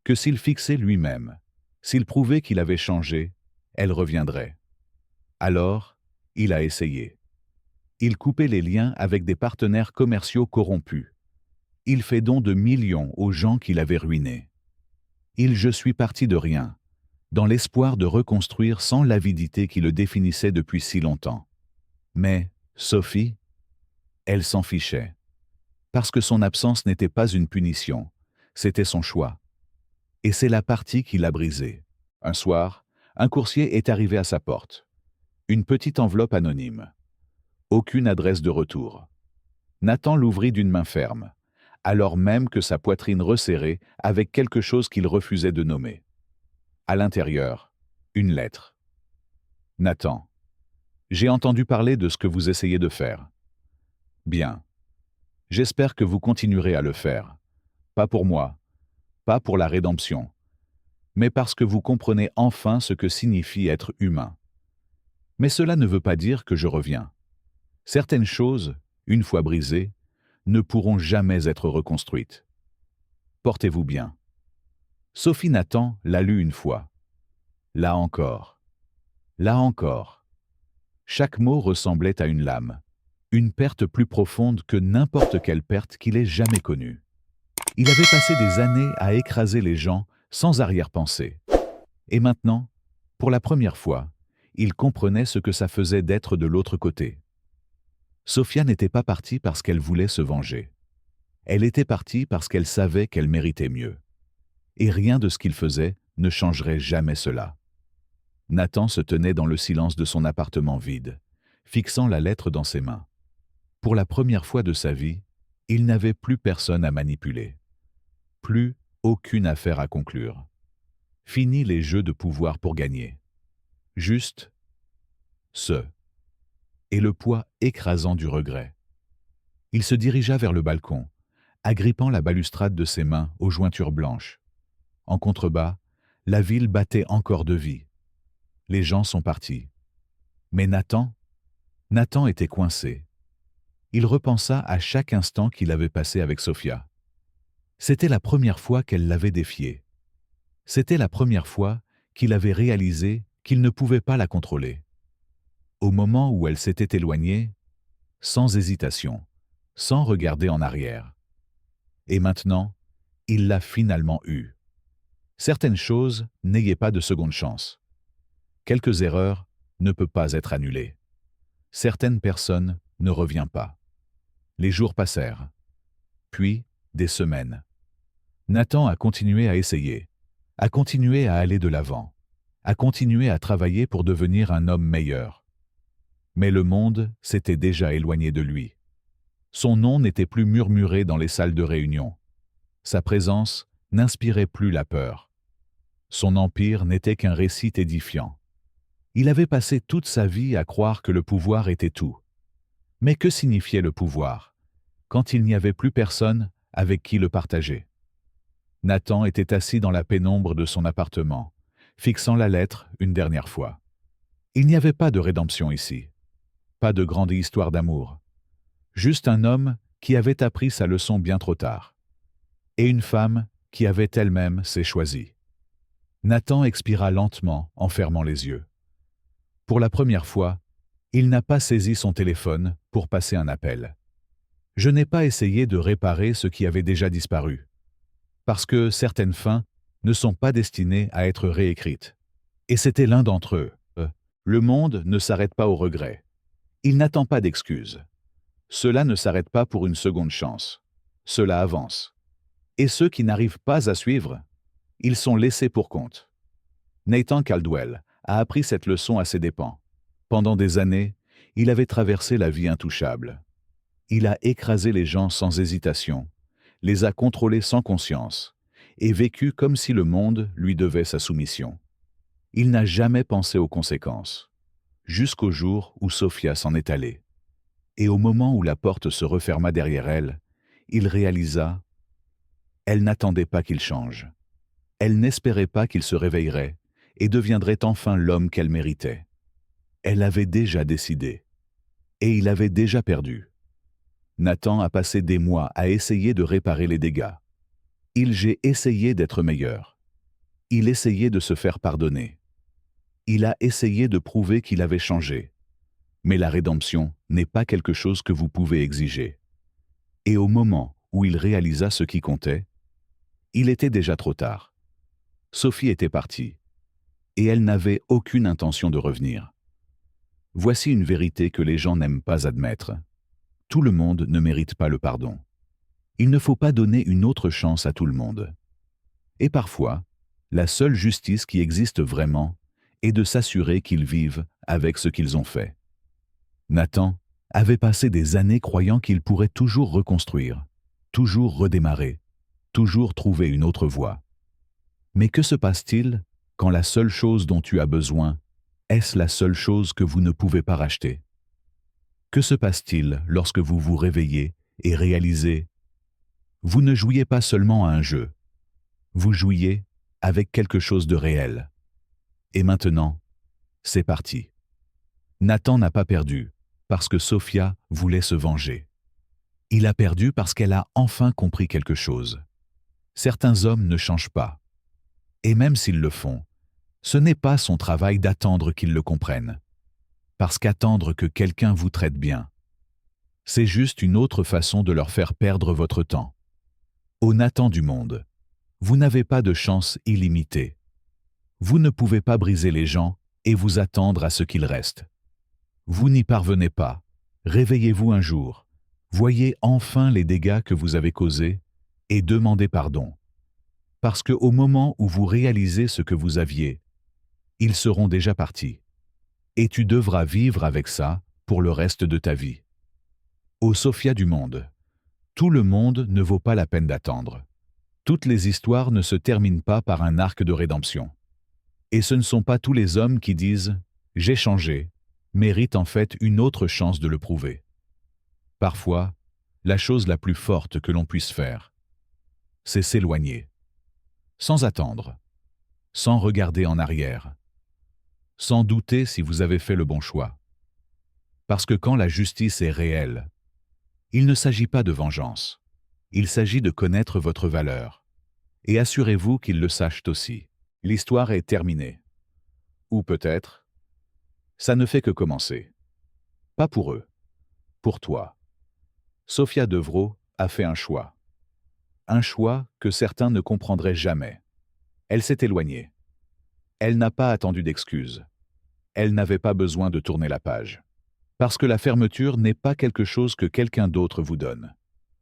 Que s'il fixait lui-même, s'il prouvait qu'il avait changé, elle reviendrait. Alors, il a essayé. Il coupait les liens avec des partenaires commerciaux corrompus. Il fait don de millions aux gens qu'il avait ruinés. Je suis parti de rien, dans l'espoir de reconstruire sans l'avidité qui le définissait depuis si longtemps. Mais, Sophie, elle s'en fichait. Parce que son absence n'était pas une punition, c'était son choix. Et c'est la partie qui l'a brisé. Un soir, un coursier est arrivé à sa porte. Une petite enveloppe anonyme. Aucune adresse de retour. Nathan l'ouvrit d'une main ferme, alors même que sa poitrine resserrait avec quelque chose qu'il refusait de nommer. À l'intérieur, une lettre. Nathan, j'ai entendu parler de ce que vous essayez de faire. Bien. J'espère que vous continuerez à le faire. Pas pour moi, pas pour la rédemption, mais parce que vous comprenez enfin ce que signifie être humain. Mais cela ne veut pas dire que je reviens. Certaines choses, une fois brisées, ne pourront jamais être reconstruites. Portez-vous bien. Sophie Nathan l'a lu une fois. Là encore. Là encore. Chaque mot ressemblait à une lame, une perte plus profonde que n'importe quelle perte qu'il ait jamais connue. Il avait passé des années à écraser les gens sans arrière-pensée. Et maintenant, pour la première fois, il comprenait ce que ça faisait d'être de l'autre côté. Sophia n'était pas partie parce qu'elle voulait se venger. Elle était partie parce qu'elle savait qu'elle méritait mieux. Et rien de ce qu'il faisait ne changerait jamais cela. Nathan se tenait dans le silence de son appartement vide, fixant la lettre dans ses mains. Pour la première fois de sa vie, il n'avait plus personne à manipuler. Plus aucune affaire à conclure. Fini les jeux de pouvoir pour gagner. Juste ce. Et le poids écrasant du regret. Il se dirigea vers le balcon, agrippant la balustrade de ses mains aux jointures blanches. En contrebas, la ville battait encore de vie. Les gens sont partis. Mais Nathan était coincé. Il repensa à chaque instant qu'il avait passé avec Sophia. C'était la première fois qu'elle l'avait défié. C'était la première fois qu'il avait réalisé qu'il ne pouvait pas la contrôler. Au moment où elle s'était éloignée, sans hésitation, sans regarder en arrière. Et maintenant, Il l'a finalement eu. Certaines choses, n'ayez pas de seconde chance. Quelques erreurs ne peuvent pas être annulées. Certaines personnes ne reviennent pas. Les jours passèrent. Puis, des semaines. Nathan a continué à essayer, a continué à aller de l'avant, a continué à travailler pour devenir un homme meilleur. Mais le monde s'était déjà éloigné de lui. Son nom n'était plus murmuré dans les salles de réunion. Sa présence n'inspirait plus la peur. Son empire n'était qu'un récit édifiant. Il avait passé toute sa vie à croire que le pouvoir était tout. Mais que signifiait le pouvoir, quand il n'y avait plus personne avec qui le partager? Nathan était assis dans la pénombre de son appartement, fixant la lettre une dernière fois. Il n'y avait pas de rédemption ici. Pas de grande histoire d'amour. Juste un homme qui avait appris sa leçon bien trop tard. Et une femme qui avait elle-même ses choisis. Nathan expira lentement en fermant les yeux. Pour la première fois, il n'a pas saisi son téléphone pour passer un appel. Je n'ai pas essayé de réparer ce qui avait déjà disparu. Parce que certaines fins ne sont pas destinées à être réécrites. Et c'était l'un d'entre eux. Le monde ne s'arrête pas au regret. Il n'attend pas d'excuses. Cela ne s'arrête pas pour une seconde chance. Cela avance. Et ceux qui n'arrivent pas à suivre, ils sont laissés pour compte. Nathan Caldwell a appris cette leçon à ses dépens. Pendant des années, il avait traversé la vie intouchable. Il a écrasé les gens sans hésitation, les a contrôlés sans conscience, et vécu comme si le monde lui devait sa soumission. Il n'a jamais pensé aux conséquences, jusqu'au jour où Sophia s'en est allée. Et au moment où la porte se referma derrière elle, il réalisa, elle n'attendait pas qu'il change. Elle n'espérait pas qu'il se réveillerait et deviendrait enfin l'homme qu'elle méritait. Elle avait déjà décidé. Et il avait déjà perdu. Nathan a passé des mois à essayer de réparer les dégâts. J'ai essayé d'être meilleur. Il essayait de se faire pardonner. Il a essayé de prouver qu'il avait changé. Mais la rédemption n'est pas quelque chose que vous pouvez exiger. Et au moment où il réalisa ce qui comptait, il était déjà trop tard. Sophie était partie. Et elle n'avait aucune intention de revenir. Voici une vérité que les gens n'aiment pas admettre. Tout le monde ne mérite pas le pardon. Il ne faut pas donner une autre chance à tout le monde. Et parfois, la seule justice qui existe vraiment est de s'assurer qu'ils vivent avec ce qu'ils ont fait. Nathan avait passé des années croyant qu'il pourrait toujours reconstruire, toujours redémarrer, toujours trouver une autre voie. Mais que se passe-t-il quand la seule chose dont tu as besoin, est-ce la seule chose que vous ne pouvez pas racheter? Que se passe-t-il lorsque vous vous réveillez et réalisez, vous ne jouiez pas seulement à un jeu, vous jouiez avec quelque chose de réel. Et maintenant, c'est parti. Nathan n'a pas perdu, parce que Sophia voulait se venger. Il a perdu parce qu'elle a enfin compris quelque chose. Certains hommes ne changent pas. Et même s'ils le font, ce n'est pas son travail d'attendre qu'ils le comprennent. Parce qu'attendre que quelqu'un vous traite bien, c'est juste une autre façon de leur faire perdre votre temps. Au Nathan du monde, vous n'avez pas de chance illimitée. Vous ne pouvez pas briser les gens et vous attendre à ce qu'ils restent. Vous n'y parvenez pas. Réveillez-vous un jour. Voyez enfin les dégâts que vous avez causés et demandez pardon. Parce qu'au moment où vous réalisez ce que vous aviez, ils seront déjà partis. Et tu devras vivre avec ça pour le reste de ta vie. Ô Sophia du monde, tout le monde ne vaut pas la peine d'attendre. Toutes les histoires ne se terminent pas par un arc de rédemption. Et ce ne sont pas tous les hommes qui disent « j'ai changé », méritent en fait une autre chance de le prouver. Parfois, la chose la plus forte que l'on puisse faire, c'est s'éloigner. Sans attendre, sans regarder en arrière, sans douter si vous avez fait le bon choix. Parce que quand la justice est réelle, il ne s'agit pas de vengeance, il s'agit de connaître votre valeur. Et assurez-vous qu'ils le sachent aussi. L'histoire est terminée. Ou peut-être, ça ne fait que commencer. Pas pour eux, pour toi. Sophia Devreau a fait un choix. un choix que certains ne comprendraient jamais. Elle s'est éloignée. Elle n'a pas attendu d'excuses. Elle n'avait pas besoin de tourner la page. Parce que la fermeture n'est pas quelque chose que quelqu'un d'autre vous donne.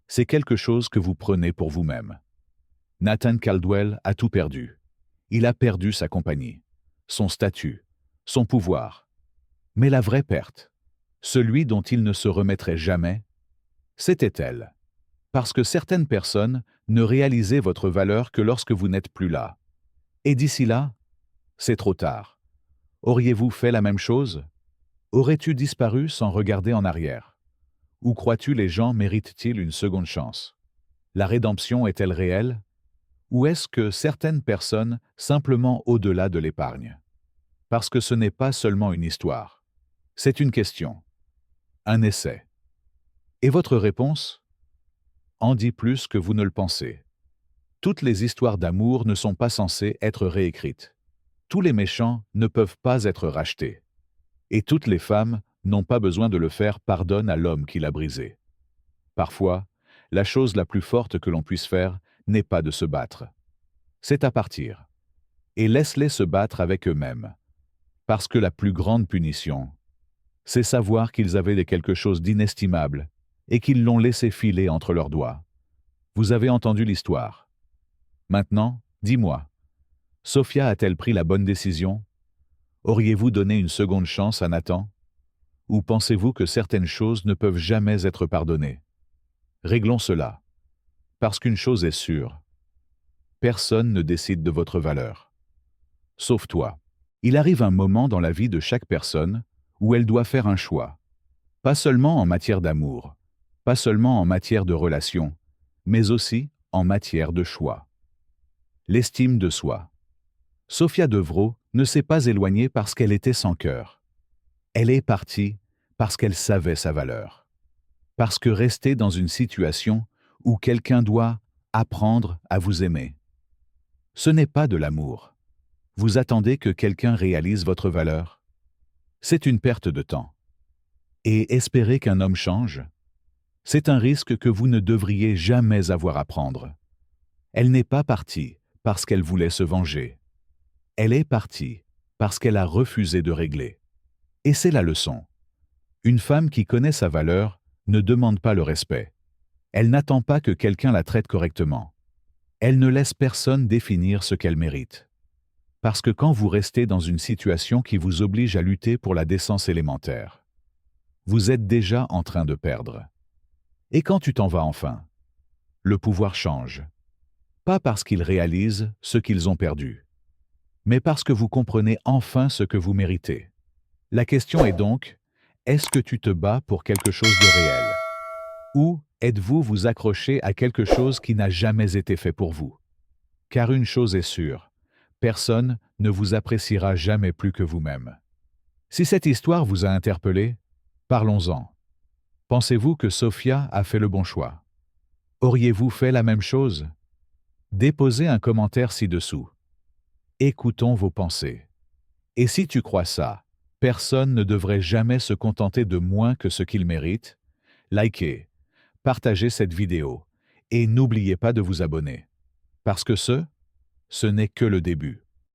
C'est quelque chose que vous prenez pour vous-même. Nathan Caldwell a tout perdu. Il a perdu sa compagnie, son statut, son pouvoir. Mais la vraie perte, celui dont il ne se remettrait jamais, c'était elle. Parce que certaines personnes ne réalisaient votre valeur que lorsque vous n'êtes plus là. Et d'ici là, c'est trop tard. Auriez-vous fait la même chose? Aurais-tu disparu sans regarder en arrière? Ou crois-tu les gens méritent-ils une seconde chance? La rédemption est-elle réelle? Ou est-ce que certaines personnes simplement au-delà de l'épargne? Parce que ce n'est pas seulement une histoire. C'est une question. Un essai. Et votre réponse? En dit plus que vous ne le pensez. Toutes les histoires d'amour ne sont pas censées être réécrites. Tous les méchants ne peuvent pas être rachetés. Et toutes les femmes n'ont pas besoin de le faire pardonne à l'homme qui l'a brisé. Parfois, la chose la plus forte que l'on puisse faire n'est pas de se battre. C'est à partir. Et laisse-les se battre avec eux-mêmes. Parce que la plus grande punition, c'est savoir qu'ils avaient quelque chose d'inestimable et qu'ils l'ont laissé filer entre leurs doigts. Vous avez entendu l'histoire. Maintenant, dis-moi, Sophia a-t-elle pris la bonne décision? Auriez-vous donné une seconde chance à Nathan? Ou pensez-vous que certaines choses ne peuvent jamais être pardonnées? Réglons cela. Parce qu'une chose est sûre. Personne ne décide de votre valeur. Sauf toi. Il arrive un moment dans la vie de chaque personne où elle doit faire un choix. Pas seulement en matière d'amour, pas seulement en matière de relation, mais aussi en matière de choix. L'estime de soi. Sophia Devreau ne s'est pas éloignée parce qu'elle était sans cœur. Elle est partie parce qu'elle savait sa valeur. Parce que rester dans une situation où quelqu'un doit apprendre à vous aimer, ce n'est pas de l'amour. Vous attendez que quelqu'un réalise votre valeur? C'est une perte de temps. Et espérer qu'un homme change? C'est un risque que vous ne devriez jamais avoir à prendre. Elle n'est pas partie parce qu'elle voulait se venger. Elle est partie parce qu'elle a refusé de régler. Et c'est la leçon. Une femme qui connaît sa valeur ne demande pas le respect. Elle n'attend pas que quelqu'un la traite correctement. Elle ne laisse personne définir ce qu'elle mérite. Parce que quand vous restez dans une situation qui vous oblige à lutter pour la décence élémentaire, vous êtes déjà en train de perdre. Et quand tu t'en vas enfin, le pouvoir change. Pas parce qu'ils réalisent ce qu'ils ont perdu, mais parce que vous comprenez enfin ce que vous méritez. La question est donc, est-ce que tu te bats pour quelque chose de réel? Ou êtes-vous vous accrocher à quelque chose qui n'a jamais été fait pour vous? Car une chose est sûre, personne ne vous appréciera jamais plus que vous-même. Si cette histoire vous a interpellé, parlons-en. Pensez-vous que Sophia a fait le bon choix? Auriez-vous fait la même chose? Déposez un commentaire ci-dessous. Écoutons vos pensées. Et si tu crois ça, personne ne devrait jamais se contenter de moins que ce qu'il mérite. Likez, partagez cette vidéo et n'oubliez pas de vous abonner. Parce que ce n'est que le début.